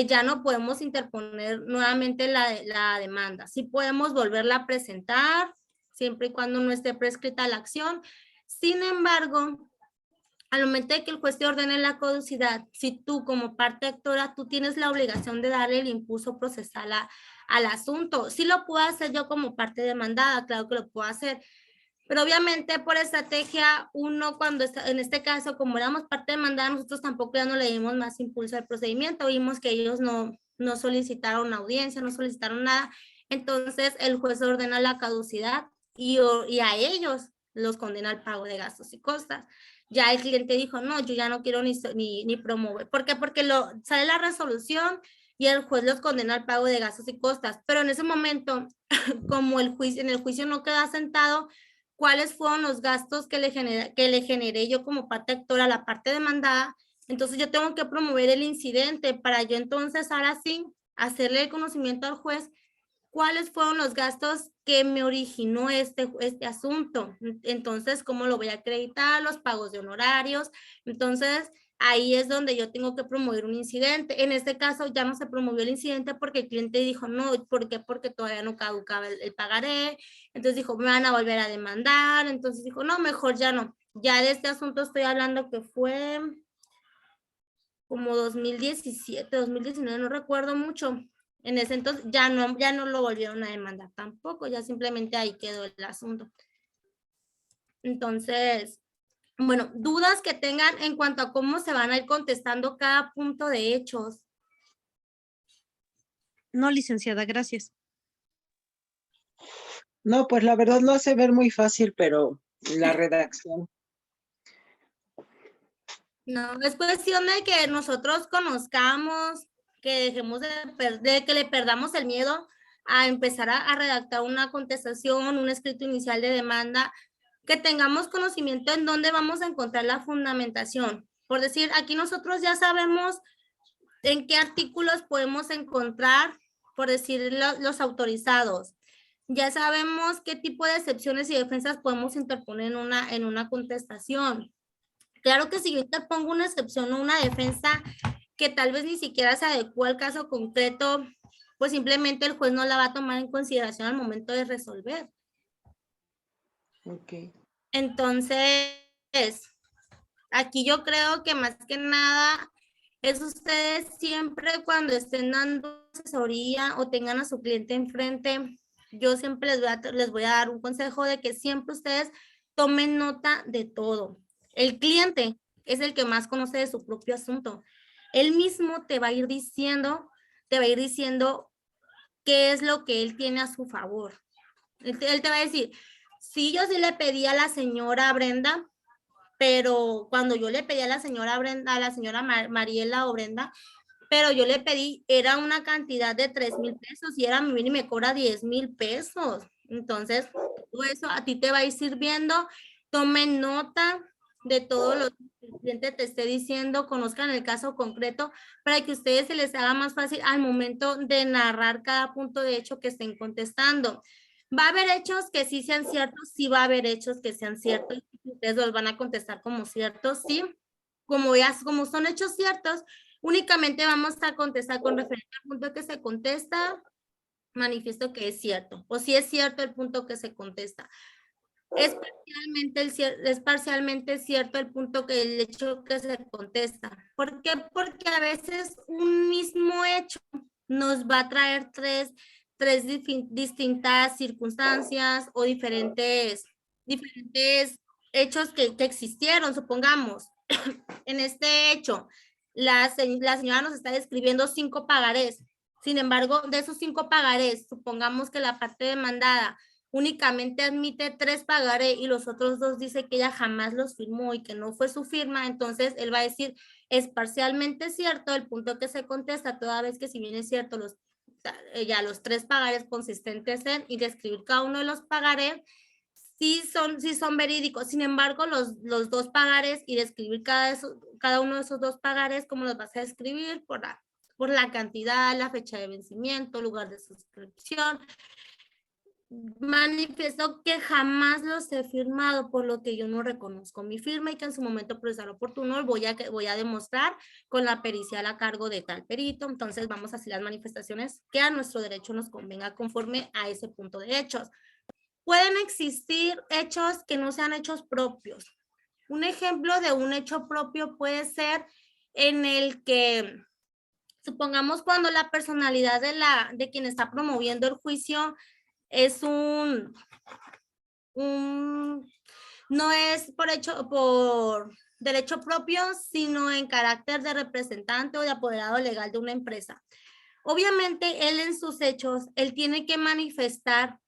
ya no podemos interponer nuevamente la demanda. Sí podemos volverla a presentar, siempre y cuando no esté prescrita la acción. Sin embargo, al momento de que el juez te ordene la caducidad, si tú como parte actora, tú tienes la obligación de darle el impulso procesal al asunto. Sí lo puedo hacer yo como parte demandada, claro que lo puedo hacer, pero obviamente por estrategia, uno cuando está, en este caso, como éramos parte demandada, nosotros tampoco ya no le dimos más impulso al procedimiento, vimos que ellos no solicitaron audiencia, no solicitaron nada, entonces el juez ordena la caducidad y a ellos los condena al pago de gastos y costas. Ya el cliente dijo, no, yo ya no quiero ni promover. ¿Por qué? Porque sale la resolución y el juez los condena al pago de gastos y costas, pero en ese momento, como en el juicio no queda sentado, cuáles fueron los gastos que le generé yo como parte actora a la parte demandada, entonces yo tengo que promover el incidente para yo entonces ahora sí hacerle el conocimiento al juez cuáles fueron los gastos que me originó este asunto. Entonces, ¿cómo lo voy a acreditar? Los pagos de honorarios. Entonces, ahí es donde yo tengo que promover un incidente. En este caso ya no se promovió el incidente porque el cliente dijo, no, ¿por qué? Porque todavía no caducaba el pagaré. Entonces dijo, me van a volver a demandar. Entonces dijo, no, mejor ya no. Ya de este asunto estoy hablando que fue como 2017, 2019, no recuerdo mucho. En ese entonces ya no lo volvieron a demandar tampoco, ya simplemente ahí quedó el asunto. Entonces, bueno, dudas que tengan en cuanto a cómo se van a ir contestando cada punto de hechos. No, licenciada, gracias. No, pues la verdad lo hace ver muy fácil, pero la redacción. No, es cuestión de que nosotros conozcamos, que dejemos de que le perdamos el miedo a empezar a redactar una contestación, un escrito inicial de demanda, que tengamos conocimiento en dónde vamos a encontrar la fundamentación. Por decir, aquí nosotros ya sabemos en qué artículos podemos encontrar, por decir, los autorizados. Ya sabemos qué tipo de excepciones y defensas podemos interponer en una contestación. Claro que si yo interpongo una excepción o una defensa que tal vez ni siquiera se adecua al caso concreto, pues simplemente el juez no la va a tomar en consideración al momento de resolver. Ok. Entonces, aquí yo creo que más que nada es ustedes siempre cuando estén dando asesoría o tengan a su cliente enfrente, yo siempre les voy a dar un consejo de que siempre ustedes tomen nota de todo. El cliente es el que más conoce de su propio asunto. Él mismo te va a ir diciendo qué es lo que él tiene a su favor. Él te va a decir, sí, yo sí le pedí a la señora Brenda, pero cuando yo le pedí a la señora Brenda, a la señora Mariela o Brenda, pero yo le pedí, era una cantidad de 3,000 pesos y era mi y me cobra 10,000 pesos. Entonces, todo eso a ti te va a ir sirviendo. Tomen nota de todo lo que el cliente te esté diciendo, conozcan el caso concreto para que a ustedes se les haga más fácil al momento de narrar cada punto de hecho que estén contestando. Va a haber hechos que sí sean ciertos, sí va a haber hechos que sean ciertos, y ustedes los van a contestar como ciertos, sí. Como son hechos ciertos, únicamente vamos a contestar con referencia al punto que se contesta, manifiesto que es cierto, o si es cierto el punto que se contesta. Es parcialmente cierto el punto que el hecho que se contesta. ¿Por qué? Porque a veces un mismo hecho nos va a traer tres distintas circunstancias o diferentes hechos que existieron, supongamos. En este hecho, la señora nos está describiendo 5 pagarés. Sin embargo, de esos 5 pagarés, supongamos que la parte demandada únicamente admite 3 pagarés y los otros 2 dice que ella jamás los firmó y que no fue su firma, entonces él va a decir es parcialmente cierto el punto que se contesta, toda vez que si bien es cierto ya los 3 pagarés consistentes en y describir cada uno de los pagarés, sí son verídicos. Sin embargo, los 2 pagarés y describir cada uno de esos 2 pagarés, ¿cómo los vas a describir? Por la cantidad, la fecha de vencimiento, lugar de suscripción. Manifiesto que jamás los he firmado, por lo que yo no reconozco mi firma y que en su momento procesal oportuno voy a demostrar con la pericial a cargo de tal perito. Entonces vamos a hacer las manifestaciones que a nuestro derecho nos convenga conforme a ese punto de hechos. Pueden existir hechos que no sean hechos propios. Un ejemplo de un hecho propio puede ser en el que, supongamos, cuando la personalidad de quien está promoviendo el juicio es no es por derecho propio, sino en carácter de representante o de apoderado legal de una empresa. Obviamente, él en sus hechos, él tiene que manifestar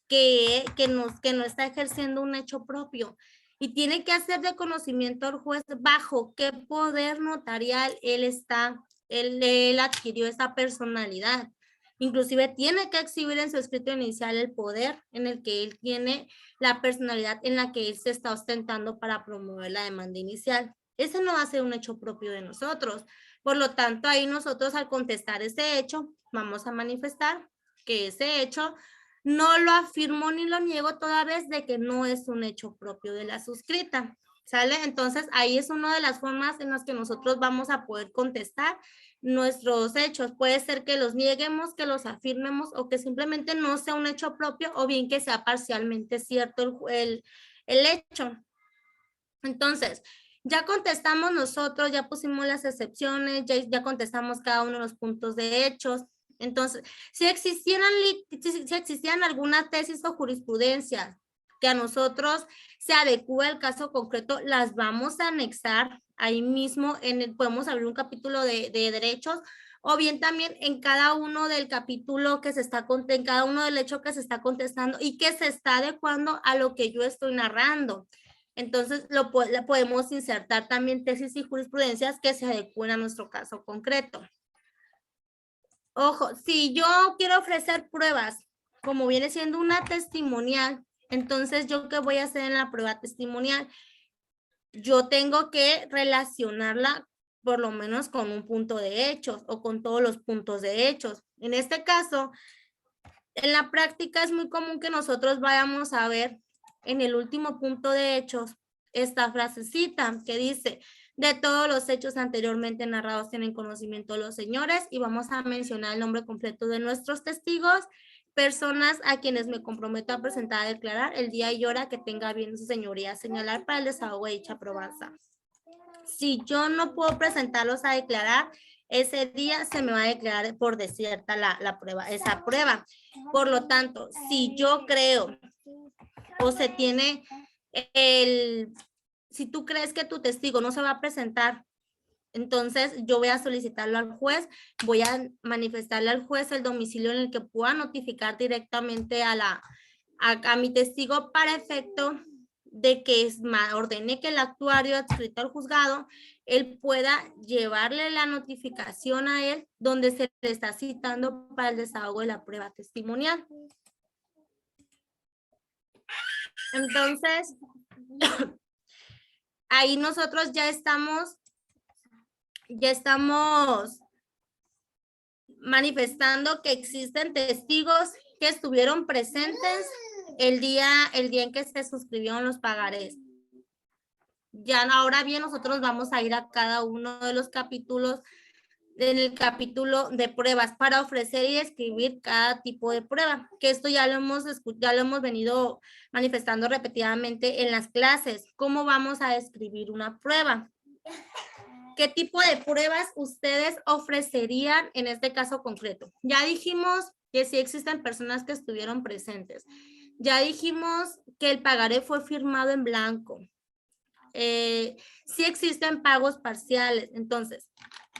que no está ejerciendo un hecho propio y tiene que hacer de conocimiento al juez bajo qué poder notarial él adquirió esa personalidad. Inclusive tiene que exhibir en su escrito inicial el poder en el que él tiene la personalidad en la que él se está ostentando para promover la demanda inicial. Ese no va a ser un hecho propio de nosotros. Por lo tanto, ahí nosotros al contestar ese hecho, vamos a manifestar que ese hecho no lo afirmo ni lo niego toda vez de que no es un hecho propio de la suscrita. ¿Sale? Entonces, ahí es una de las formas en las que nosotros vamos a poder contestar nuestros hechos. Puede ser que los nieguemos, que los afirmemos o que simplemente no sea un hecho propio o bien que sea parcialmente cierto el hecho. Entonces, ya contestamos nosotros, ya pusimos las excepciones, ya contestamos cada uno de los puntos de hechos. Entonces, si existieran alguna tesis o jurisprudencia que a nosotros se adecue al caso concreto, las vamos a anexar ahí mismo, podemos abrir un capítulo de derechos, o bien también en cada uno del capítulo en cada uno del hecho que se está contestando y que se está adecuando a lo que yo estoy narrando. Entonces, podemos insertar también tesis y jurisprudencias que se adecúen a nuestro caso concreto. Ojo, si yo quiero ofrecer pruebas, como viene siendo una testimonial, entonces, ¿yo qué voy a hacer en la prueba testimonial? Yo tengo que relacionarla por lo menos con un punto de hechos o con todos los puntos de hechos. En este caso, en la práctica es muy común que nosotros vayamos a ver en el último punto de hechos esta frasecita que dice: de todos los hechos anteriormente narrados tienen conocimiento los señores, y vamos a mencionar el nombre completo de nuestros testigos, personas a quienes me comprometo a presentar a declarar el día y hora que tenga bien su señoría señalar para el desahogo de dicha probanza. Si yo no puedo presentarlos a declarar, ese día se me va a declarar por desierta esa prueba. Por lo tanto, si yo creo o se tiene si tú crees que tu testigo no se va a presentar, entonces yo voy a solicitarlo al juez, voy a manifestarle al juez el domicilio en el que pueda notificar directamente a mi testigo para efecto de que ordene que el actuario adscrito al juzgado, él pueda llevarle la notificación a él donde se le está citando para el desahogo de la prueba testimonial. Entonces, ahí nosotros ya estamos manifestando que existen testigos que estuvieron presentes el día en que se suscribieron los pagarés. Ya ahora bien, nosotros vamos a ir a cada uno de los capítulos, en el capítulo de pruebas, para ofrecer y escribir cada tipo de prueba, que esto ya lo hemos venido manifestando repetidamente en las clases. ¿Cómo vamos a escribir una prueba? ¿Qué tipo de pruebas ustedes ofrecerían en este caso concreto? Ya dijimos que sí existen personas que estuvieron presentes. Ya dijimos que el pagaré fue firmado en blanco. Sí existen pagos parciales. Entonces,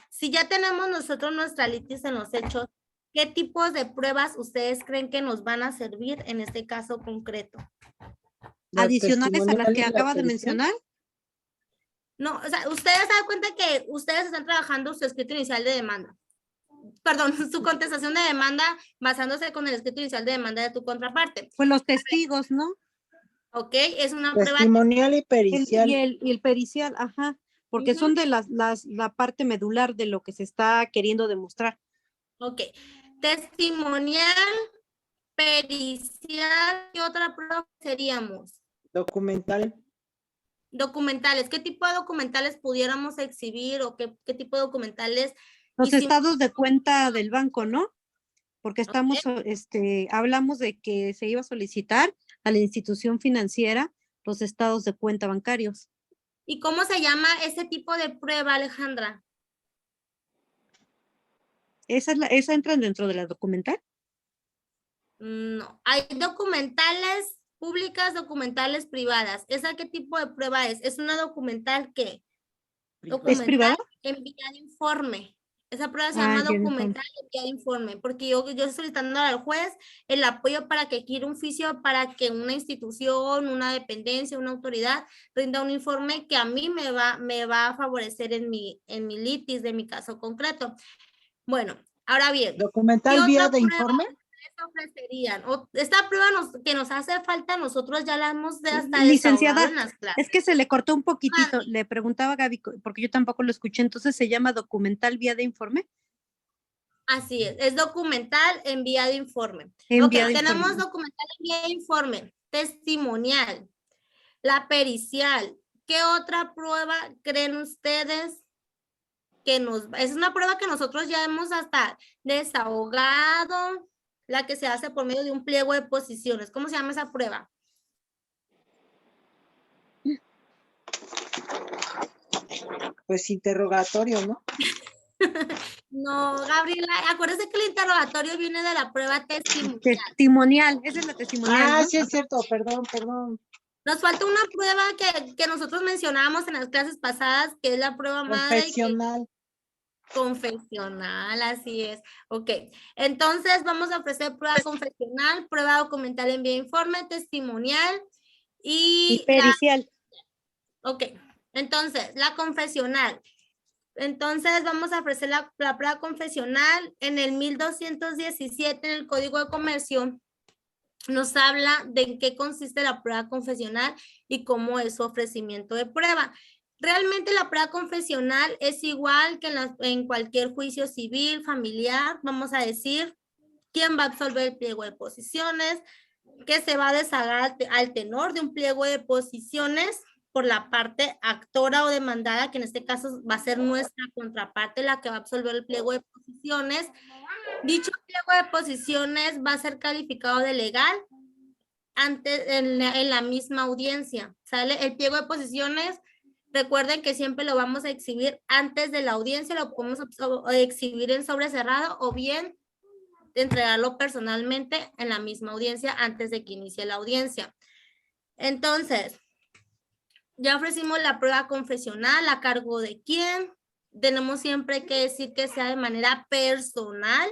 si ya tenemos nosotros nuestra litis en los hechos, ¿qué tipos de pruebas ustedes creen que nos van a servir en este caso concreto? ¿Adicionales a las que acaba de mencionar? No, o sea, ustedes se dan cuenta que ustedes están trabajando su escrito inicial de demanda. Perdón, su contestación de demanda basándose con el escrito inicial de demanda de tu contraparte. Pues los testigos, ¿no? ¿Ok? Es una prueba. Testimonial y pericial. Y el pericial, ajá, porque Ujú. son de la parte medular de lo que se está queriendo demostrar. Ok. Testimonial, pericial, ¿qué otra prueba seríamos? Documental. Documentales, ¿qué tipo de documentales pudiéramos exhibir o qué tipo de documentales Los hicimos? estados de cuenta del banco, ¿no? Porque estamos, hablamos de que se iba a solicitar a la institución financiera los estados de cuenta bancarios. ¿Y cómo se llama ese tipo de prueba, Alejandra? ¿Esa entra dentro de la documental? No, hay documentales públicas, documentales privadas. ¿Esa qué tipo de prueba es? ¿Es una documental qué? ¿Es privada? Enviar informe. Esa prueba se Ah, llama ya no. documental enviar informe, porque yo estoy solicitando al juez el apoyo para que quiera un oficio para que una institución, una dependencia, una autoridad rinda un informe que a mí me va a favorecer en mi litis de mi caso concreto. Bueno, ahora bien, ¿qué Documental vía otra de prueba informe. ustedes ofrecerían? Esta prueba que nos hace falta, nosotros ya la hemos hasta desahogado Licenciada, en las clases. es que se le cortó un poquitito. Mande. Le preguntaba a Gaby, porque yo tampoco lo escuché, entonces se llama documental vía de informe. Así es documental en vía de informe. En Ok, vía de tenemos informe. documental en vía de informe, testimonial, la pericial. ¿Qué otra prueba creen ustedes que es una prueba que nosotros ya hemos hasta desahogado, la que se hace por medio de un pliego de posiciones? ¿Cómo se llama esa prueba? Pues interrogatorio, ¿no? No, Gabriela, acuérdese que el interrogatorio viene de la prueba testimonial. Testimonial, esa es la testimonial, Ah, ¿no? sí es cierto, perdón. Nos falta una prueba que nosotros mencionábamos en las clases pasadas, que es la prueba madre. Confesional. Confesional, así es. Ok, entonces vamos a ofrecer prueba confesional, prueba documental en vía de informe, testimonial Y y pericial. ok, entonces la confesional. Entonces vamos a ofrecer la prueba confesional en el 1217 en el Código de Comercio. Nos habla de en qué consiste la prueba confesional y cómo es su ofrecimiento de prueba. Realmente la prueba confesional es igual que en cualquier juicio civil, familiar, vamos a decir, quién va a absolver el pliego de posiciones, que se va a desahogar al tenor de un pliego de posiciones por la parte actora o demandada, que en este caso va a ser nuestra contraparte la que va a absolver el pliego de posiciones. Dicho pliego de posiciones va a ser calificado de legal en la misma audiencia, ¿sale? El pliego de posiciones, recuerden que siempre lo vamos a exhibir antes de la audiencia, lo podemos exhibir en sobre cerrado o bien entregarlo personalmente en la misma audiencia antes de que inicie la audiencia. Entonces, ya ofrecimos la prueba confesional, ¿a cargo de quién? Tenemos siempre que decir que sea de manera personal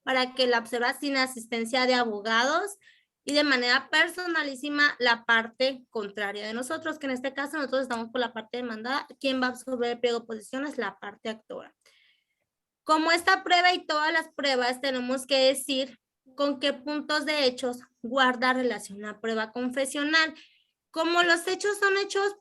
para que la observa sin asistencia de abogados y de manera personalísima la parte contraria de nosotros, que en este caso nosotros estamos por la parte demandada. ¿Quién va a absorber el pliego de posiciones? La parte actora. Como esta prueba y todas las pruebas tenemos que decir con qué puntos de hechos guarda relación la prueba confesional. Como los hechos son hechos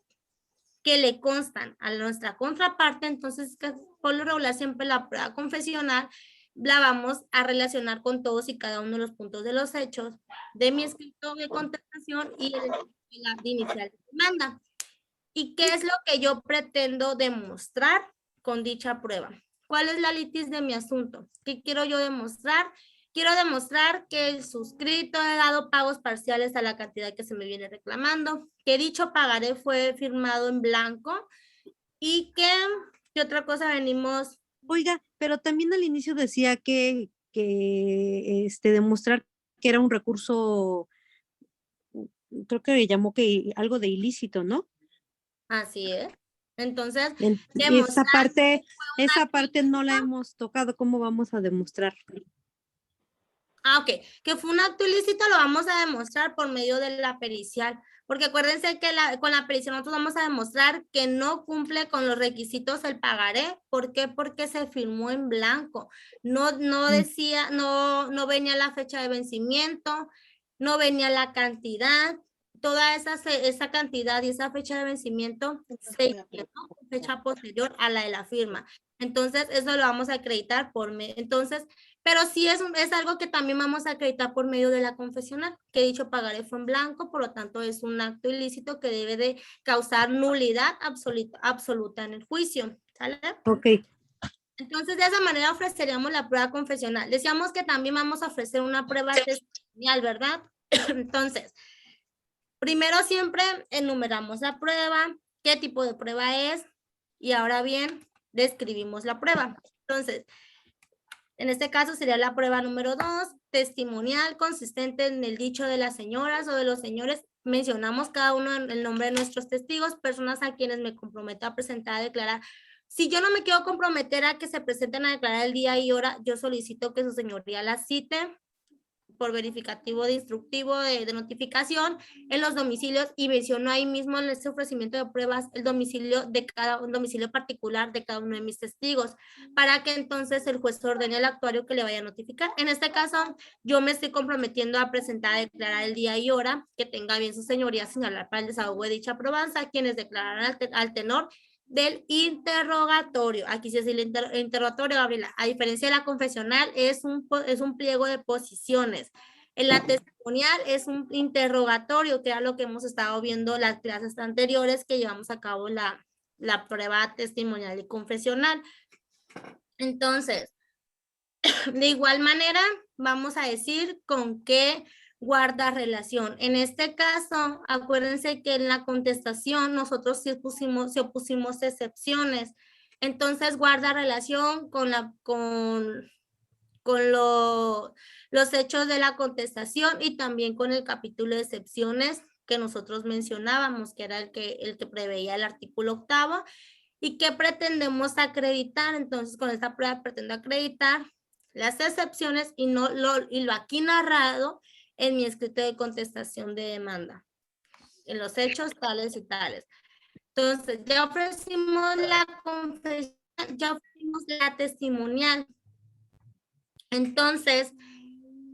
que le constan a nuestra contraparte, entonces por lo regular siempre la prueba confesional la vamos a relacionar con todos y cada uno de los puntos de los hechos de mi escrito de contestación y la de inicial de demanda. ¿Y qué es lo que yo pretendo demostrar con dicha prueba? ¿Cuál es la litis de mi asunto? ¿Qué quiero yo demostrar? Quiero demostrar que el suscrito ha dado pagos parciales a la cantidad que se me viene reclamando, que dicho pagaré fue firmado en blanco y que, ¿qué otra cosa venimos? Oiga, pero también al inicio decía que demostrar que era un recurso, creo que le llamó que algo de ilícito, ¿no? Así es. Entonces, Esa parte no la hemos tocado. ¿Cómo vamos a demostrar? ok, que fue un acto ilícito lo vamos a demostrar por medio de la pericial, porque acuérdense que con la pericia nosotros vamos a demostrar que no cumple con los requisitos el pagaré. ¿Por qué? Porque se firmó en blanco. No decía, no venía la fecha de vencimiento, no venía la cantidad, toda esa cantidad y esa fecha de vencimiento se llenó con fecha posterior a la de la firma. Entonces, eso lo vamos a acreditar entonces, pero sí es algo que también vamos a acreditar por medio de la confesional, que dicho pagaré fue en blanco, por lo tanto es un acto ilícito que debe de causar nulidad absoluta en el juicio, ¿sale? Ok. Entonces, de esa manera ofreceríamos la prueba confesional. Decíamos que también vamos a ofrecer una prueba testimonial, ¿verdad? Entonces, primero siempre enumeramos la prueba, qué tipo de prueba es, y ahora bien, describimos la prueba. Entonces, en este caso sería la prueba número 2, testimonial, consistente en el dicho de las señoras o de los señores. Mencionamos cada uno el nombre de nuestros testigos, personas a quienes me comprometo a presentar, a declarar. Si yo no me quiero comprometer a que se presenten a declarar el día y hora, yo solicito que su señoría la cite por verificativo de instructivo de notificación en los domicilios, y menciono ahí mismo en ese ofrecimiento de pruebas el domicilio un domicilio particular de cada uno de mis testigos, para que entonces el juez ordene al actuario que le vaya a notificar. En este caso, yo me estoy comprometiendo a presentar, a declarar el día y hora, que tenga bien su señoría señalar para el desahogo de dicha probanza, quienes declararán al tenor del interrogatorio. Aquí sí es el interrogatorio, Gabriela. A diferencia de la confesional, es un pliego de posiciones. En la testimonial es un interrogatorio, que era lo que hemos estado viendo las clases anteriores que llevamos a cabo la prueba testimonial y confesional. Entonces, de igual manera, vamos a decir con qué guarda relación. En este caso, acuérdense que en la contestación nosotros sí opusimos excepciones. Entonces, guarda relación con los hechos de la contestación y también con el capítulo de excepciones que nosotros mencionábamos, que era el que preveía el artículo 8º, y que pretendemos acreditar. Entonces, con esta prueba pretendo acreditar las excepciones y lo aquí narrado en mi escrito de contestación de demanda, en los hechos tales y tales. Entonces, ya ofrecimos la confesión, ya ofrecimos la testimonial. Entonces,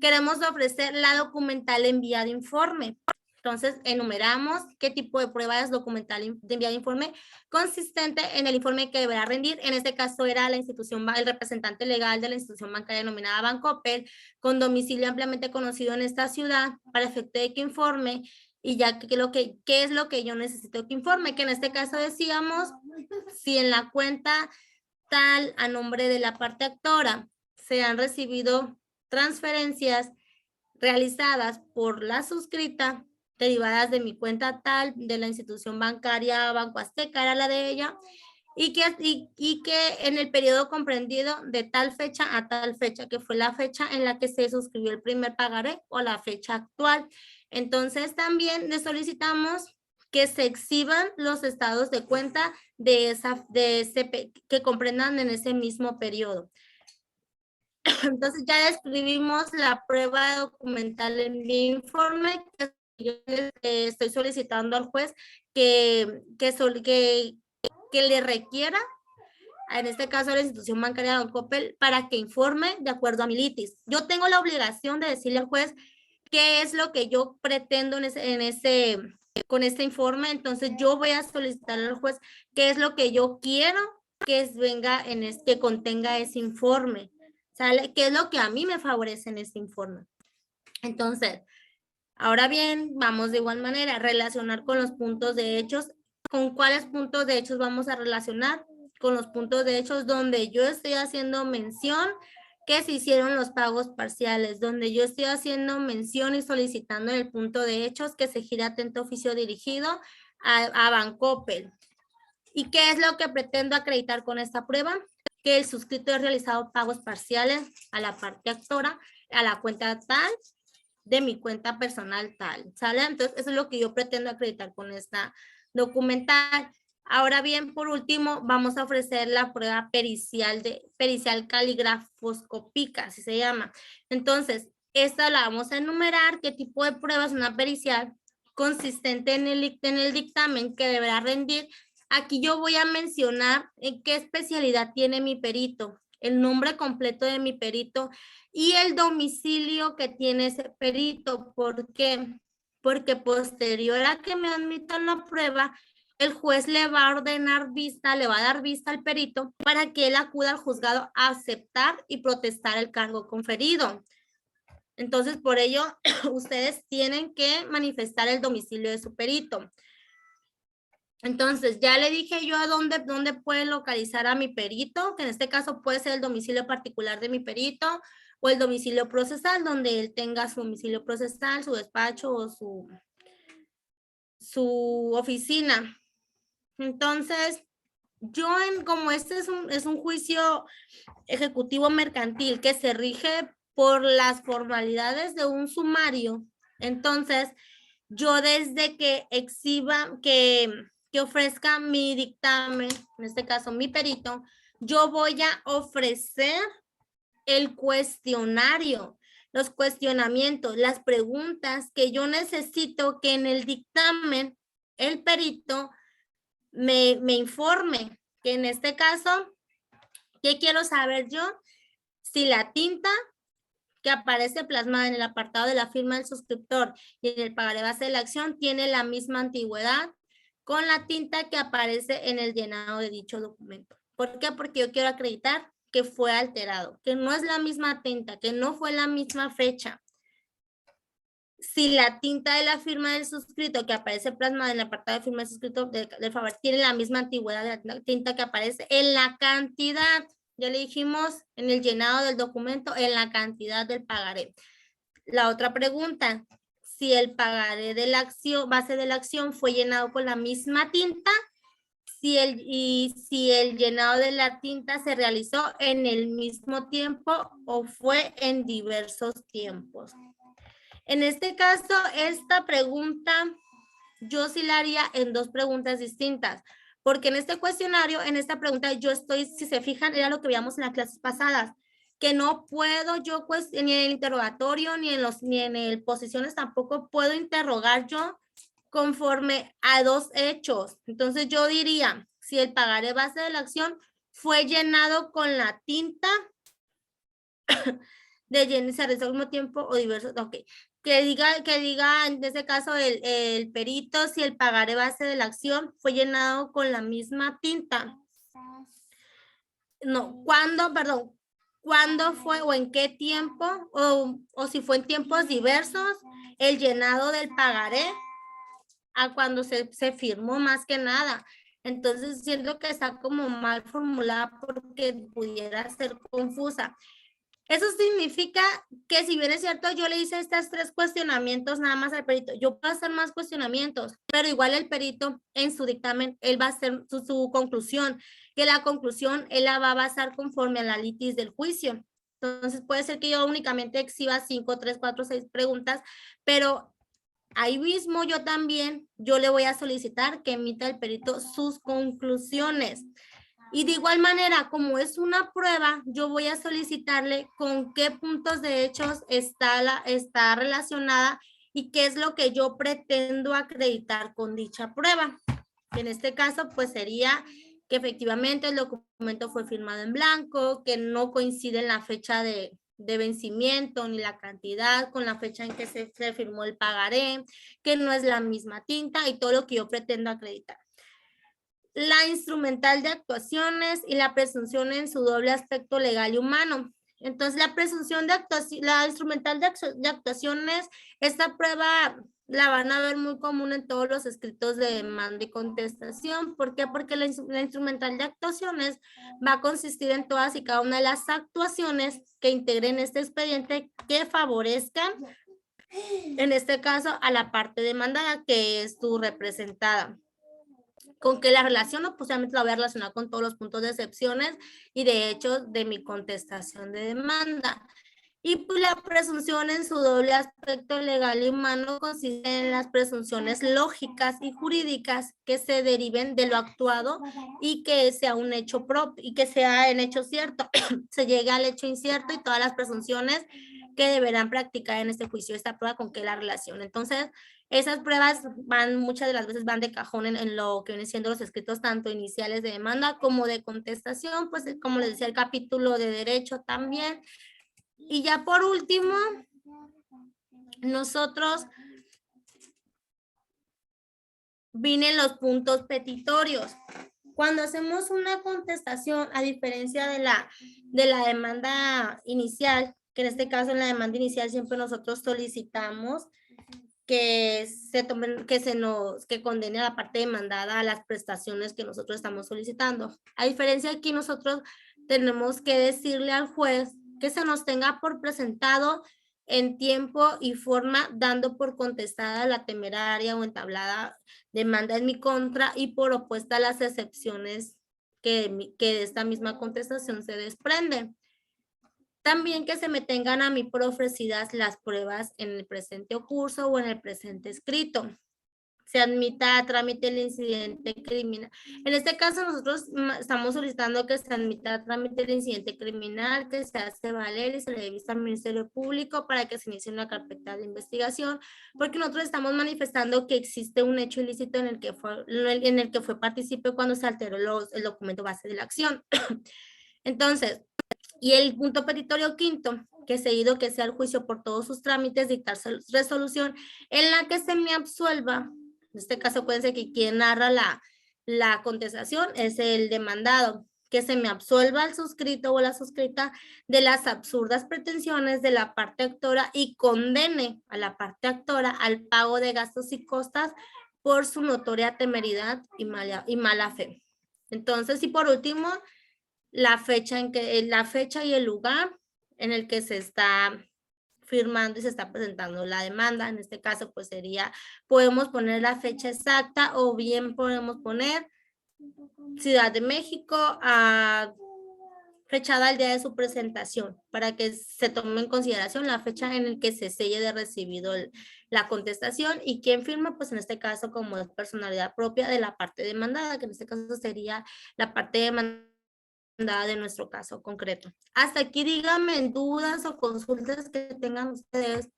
queremos ofrecer la documental en vía de informe. Entonces, enumeramos qué tipo de prueba es documental de vía de informe, consistente en el informe que deberá rendir. En este caso era la institución, el representante legal de la institución bancaria denominada Bancoppel, con domicilio ampliamente conocido en esta ciudad, para efecto de que informe, y ya qué es lo que yo necesito que informe, que en este caso decíamos, si en la cuenta tal a nombre de la parte actora se han recibido transferencias realizadas por la suscrita, derivadas de mi cuenta tal, de la institución bancaria Banco Azteca, era la de ella, y que en el periodo comprendido de tal fecha a tal fecha, que fue la fecha en la que se suscribió el primer pagaré o la fecha actual. Entonces también le solicitamos que se exhiban los estados de cuenta que comprendan en ese mismo periodo. Entonces ya describimos la prueba documental en mi informe, que yo estoy solicitando al juez que le requiera, en este caso a la institución bancaria Bancoppel, para que informe de acuerdo a mi litis. Yo tengo la obligación de decirle al juez qué es lo que yo pretendo con este informe. Entonces yo voy a solicitar al juez qué es lo que yo quiero que contenga ese informe, ¿sale? ¿Qué es lo que a mí me favorece en este informe? Entonces, ahora bien, vamos de igual manera a relacionar con los puntos de hechos. ¿Con cuáles puntos de hechos vamos a relacionar? Con los puntos de hechos donde yo estoy haciendo mención que se hicieron los pagos parciales, donde yo estoy haciendo mención y solicitando en el punto de hechos que se gira atento oficio dirigido a Bancoppel. ¿Y qué es lo que pretendo acreditar con esta prueba? Que el suscrito ha realizado pagos parciales a la parte actora, a la cuenta tal, de mi cuenta personal tal, ¿sale? Entonces, eso es lo que yo pretendo acreditar con esta documental. Ahora bien, por último, vamos a ofrecer la prueba pericial caligrafoscópica, así se llama. Entonces, esta la vamos a enumerar. ¿Qué tipo de prueba es una pericial? consistente en el dictamen que deberá rendir. Aquí yo voy a mencionar en qué especialidad tiene mi perito, el nombre completo de mi perito y el domicilio que tiene ese perito. ¿Por qué? Porque posterior a que me admitan la prueba, el juez le va a ordenar vista, le va a dar vista al perito para que él acuda al juzgado a aceptar y protestar el cargo conferido. Entonces, por ello, ustedes tienen que manifestar el domicilio de su perito. Entonces, ya le dije yo a dónde puede localizar a mi perito, que en este caso puede ser el domicilio particular de mi perito o el domicilio procesal, donde él tenga su domicilio procesal, su despacho o su oficina. Entonces, como este es un juicio ejecutivo mercantil que se rige por las formalidades de un sumario, entonces yo desde que exhiba, que ofrezca mi dictamen, en este caso mi perito, yo voy a ofrecer el cuestionario, los cuestionamientos, las preguntas que yo necesito que en el dictamen el perito me informe, que en este caso, ¿qué quiero saber yo? Si la tinta que aparece plasmada en el apartado de la firma del suscriptor y en el pagaré base de la acción tiene la misma antigüedad con la tinta que aparece en el llenado de dicho documento. ¿Por qué? Porque yo quiero acreditar que fue alterado, que no es la misma tinta, que no fue la misma fecha. Si la tinta de la firma del suscrito que aparece plasmada en el apartado de firma del suscrito del favor tiene la misma antigüedad de la tinta que aparece en la cantidad, ya le dijimos en el llenado del documento, en la cantidad del pagaré. La otra pregunta, si el pagaré de la acción, base de la acción fue llenado con la misma tinta, si el llenado de la tinta se realizó en el mismo tiempo o fue en diversos tiempos. En este caso, esta pregunta yo sí la haría en dos preguntas distintas, porque en este cuestionario, en esta pregunta yo estoy, si se fijan, era lo que veíamos en las clases pasadas, que no puedo yo, ni en el interrogatorio, ni en el posiciones, tampoco puedo interrogar yo conforme a dos hechos. Entonces yo diría, si el pagaré base de la acción fue llenado con la tinta de llenarse al mismo tiempo o diversos, ok. Que diga en este caso el perito si el pagaré base de la acción fue llenado con la misma tinta. No, ¿cuándo fue o en qué tiempo o si fue en tiempos diversos el llenado del pagaré a cuando se firmó más que nada? Entonces siento que está como mal formulada porque pudiera ser confusa. Eso significa que si bien es cierto, yo le hice estos tres cuestionamientos nada más al perito, yo puedo hacer más cuestionamientos, pero igual el perito en su dictamen, él va a hacer su conclusión, que la conclusión él la va a basar conforme a la litis del juicio. Entonces puede ser que yo únicamente exhiba 5, 3, 4, 6 preguntas, pero ahí mismo yo le voy a solicitar que emita el perito sus conclusiones. Y de igual manera, como es una prueba, yo voy a solicitarle con qué puntos de hechos está relacionada y qué es lo que yo pretendo acreditar con dicha prueba. En este caso, pues sería que efectivamente el documento fue firmado en blanco, que no coincide en la fecha de vencimiento ni la cantidad con la fecha en que se firmó el pagaré, que no es la misma tinta y todo lo que yo pretendo acreditar. La instrumental de actuaciones y la presunción en su doble aspecto legal y humano. Entonces, la presunción de actuación, la instrumental de actuaciones, esta prueba la van a ver muy común en todos los escritos de demanda y contestación. ¿Por qué? Porque la instrumental de actuaciones va a consistir en todas y cada una de las actuaciones que integren este expediente que favorezcan, en este caso, a la parte demandada, que es tu representada. Con que la relación posiblemente la voy a relacionar con todos los puntos de excepciones y de hecho de mi contestación de demanda. Y pues la presunción en su doble aspecto legal y humano consiste en las presunciones lógicas y jurídicas que se deriven de lo actuado y que sea un hecho propio y que sea en hecho cierto. Se llegue al hecho incierto y todas las presunciones que deberán practicar en este juicio, esta prueba con qué es la relación. Entonces, esas pruebas muchas de las veces van de cajón en lo que vienen siendo los escritos tanto iniciales de demanda como de contestación, pues como les decía, el capítulo de derecho también. Y ya por último, nosotros vienen los puntos petitorios. Cuando hacemos una contestación, a diferencia de la demanda inicial, que en este caso en la demanda inicial siempre nosotros solicitamos que que condene a la parte demandada a las prestaciones que nosotros estamos solicitando. A diferencia de aquí, nosotros tenemos que decirle al juez que se nos tenga por presentado en tiempo y forma, dando por contestada la temeraria o entablada demanda en mi contra y por opuesta las excepciones que de esta misma contestación se desprenden. También que se me tengan a mí por ofrecidas las pruebas en el presente curso o en el presente escrito. Se admita a trámite el incidente criminal. En este caso nosotros estamos solicitando que se admita a trámite el incidente criminal, que se hace valer y se le dé vista al Ministerio Público para que se inicie una carpeta de investigación, porque nosotros estamos manifestando que existe un hecho ilícito en el que fue partícipe cuando se alteró el documento base de la acción. Entonces, y el punto petitorio quinto, que seguido que sea el juicio por todos sus trámites, dictar resolución en la que se me absuelva. En este caso, acuérdense que quien narra la contestación es el demandado, que se me absuelva al suscrito o la suscrita de las absurdas pretensiones de la parte actora y condene a la parte actora al pago de gastos y costas por su notoria temeridad y mala fe. Entonces, y por último, la fecha y el lugar en el que se está firmando y se está presentando la demanda. En este caso, pues podemos poner la fecha exacta o bien podemos poner Ciudad de México fechada al día de su presentación para que se tome en consideración la fecha en la que se selle de recibido la contestación y quién firma, pues en este caso como es personalidad propia de la parte demandada, que en este caso sería la parte demandada de nuestro caso concreto. Hasta aquí díganme dudas o consultas que tengan ustedes.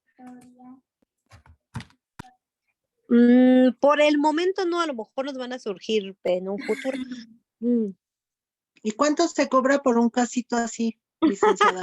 Por el momento no, a lo mejor nos van a surgir en un futuro. ¿Y cuánto se cobra por un casito así, licenciada?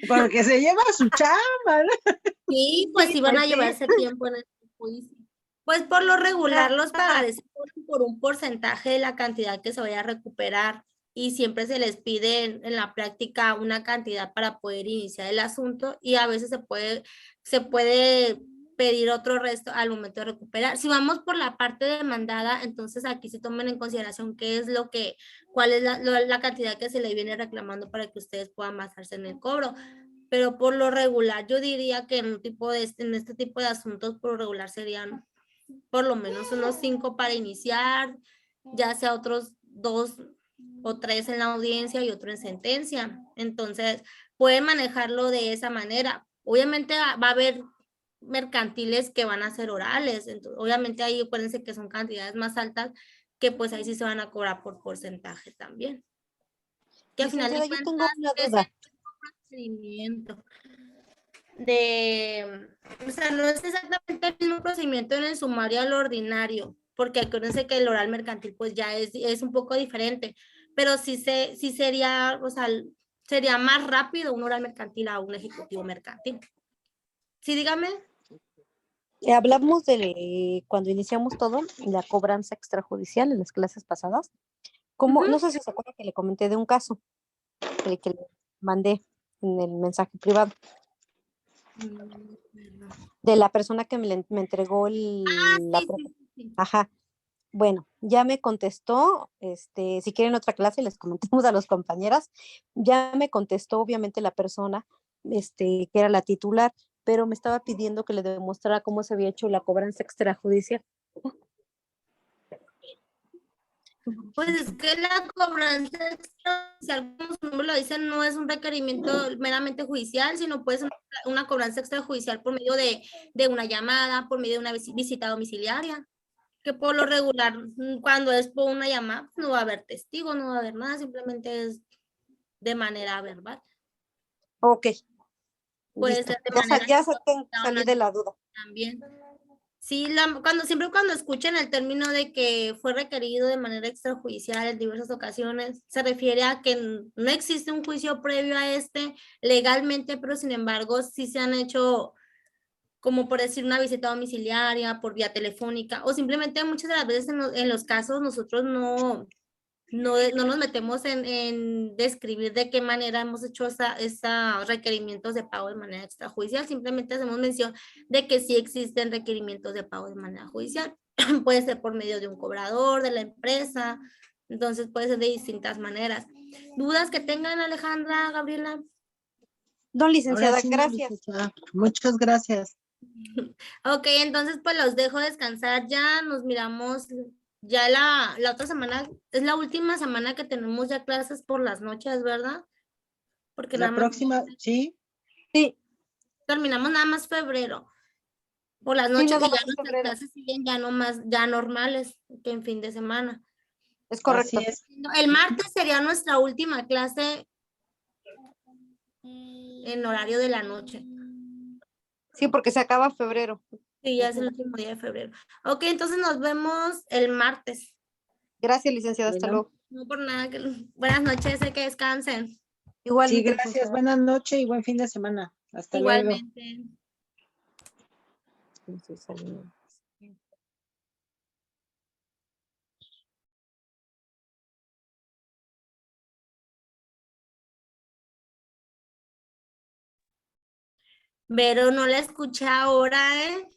Porque se lleva su chamba, ¿no? Sí, pues sí van a llevarse tiempo en el juicio. Pues por lo regular los pagarés por un porcentaje de la cantidad que se vaya a recuperar y siempre se les pide en la práctica una cantidad para poder iniciar el asunto y a veces se puede pedir otro resto al momento de recuperar. Si vamos por la parte demandada, entonces aquí se tomen en consideración cuál es la cantidad que se le viene reclamando para que ustedes puedan basarse en el cobro. Pero por lo regular, yo diría que en este tipo de asuntos, por lo regular serían por lo menos unos 5 para iniciar, ya sea otros 2 o 3 en la audiencia y otro en sentencia. Entonces, pueden manejarlo de esa manera. Obviamente va a haber mercantiles que van a ser orales. Entonces, obviamente ahí acuérdense que son cantidades más altas que pues ahí sí se van a cobrar por porcentaje también. Que al final de Yo cuentas tengo una es duda. el procedimiento o sea, no es exactamente el mismo procedimiento en el sumario al ordinario, porque acuérdense que el oral mercantil pues ya es un poco diferente, pero sí sería, o sea, sería más rápido un oral mercantil a un ejecutivo mercantil. Sí, dígame. Hablamos de cuando iniciamos todo, la cobranza extrajudicial en las clases pasadas. ¿Cómo? No sé si se acuerda que le comenté de un caso que le mandé en el mensaje privado. De la persona que me entregó Sí. Ajá. Bueno, ya me contestó, si quieren otra clase les comentamos a los compañeras, ya me contestó obviamente la persona, que era la titular, pero me estaba pidiendo que le demostrara cómo se había hecho la cobranza extrajudicial. Pues es que la cobranza extrajudicial, como su nombre lo dice, no es un requerimiento meramente judicial, sino puede ser una cobranza extrajudicial por medio de una llamada, por medio de una visita domiciliaria, que por lo regular, cuando es por una llamada, no va a haber testigo, no va a haber nada, simplemente es de manera verbal. Ok, Puede listo. ser de manera Salí de la duda. también. Sí, siempre cuando escuchen el término de que fue requerido de manera extrajudicial en diversas ocasiones, se refiere a que no existe un juicio previo a este legalmente, pero sin embargo sí se han hecho, como por decir, una visita domiciliaria por vía telefónica, o simplemente muchas de las veces en los casos nosotros no nos metemos en describir de qué manera hemos hecho esa requerimientos de pago de manera extrajudicial, simplemente hacemos mención de que sí existen requerimientos de pago de manera judicial. Puede ser por medio de un cobrador, de la empresa, entonces puede ser de distintas maneras. ¿Dudas que tengan, Alejandra, Gabriela? Don Ahora licenciada, sí, gracias. licenciada, muchas gracias. Ok, entonces pues los dejo descansar ya, nos miramos ya la otra semana, es la última semana que tenemos ya clases por las noches, ¿verdad? Porque La nada más próxima, sí, Sí, terminamos nada más febrero por las sí, noches nada y ya más en nuestras febrero. clases siguen ya no más, ya normales que en fin de semana. Es así correcto. es. El martes sería nuestra última clase en horario de la noche. Sí, porque se acaba febrero. Sí, ya es el último día de febrero. Ok, entonces nos vemos el martes. Gracias, licenciada. Hasta Bueno, luego. No por nada, buenas noches, que descansen. sí, Igualmente, gracias. licenciada. Buenas noches y buen fin de semana. Hasta luego. Igualmente. Pero no la escuché ahora, ¿eh?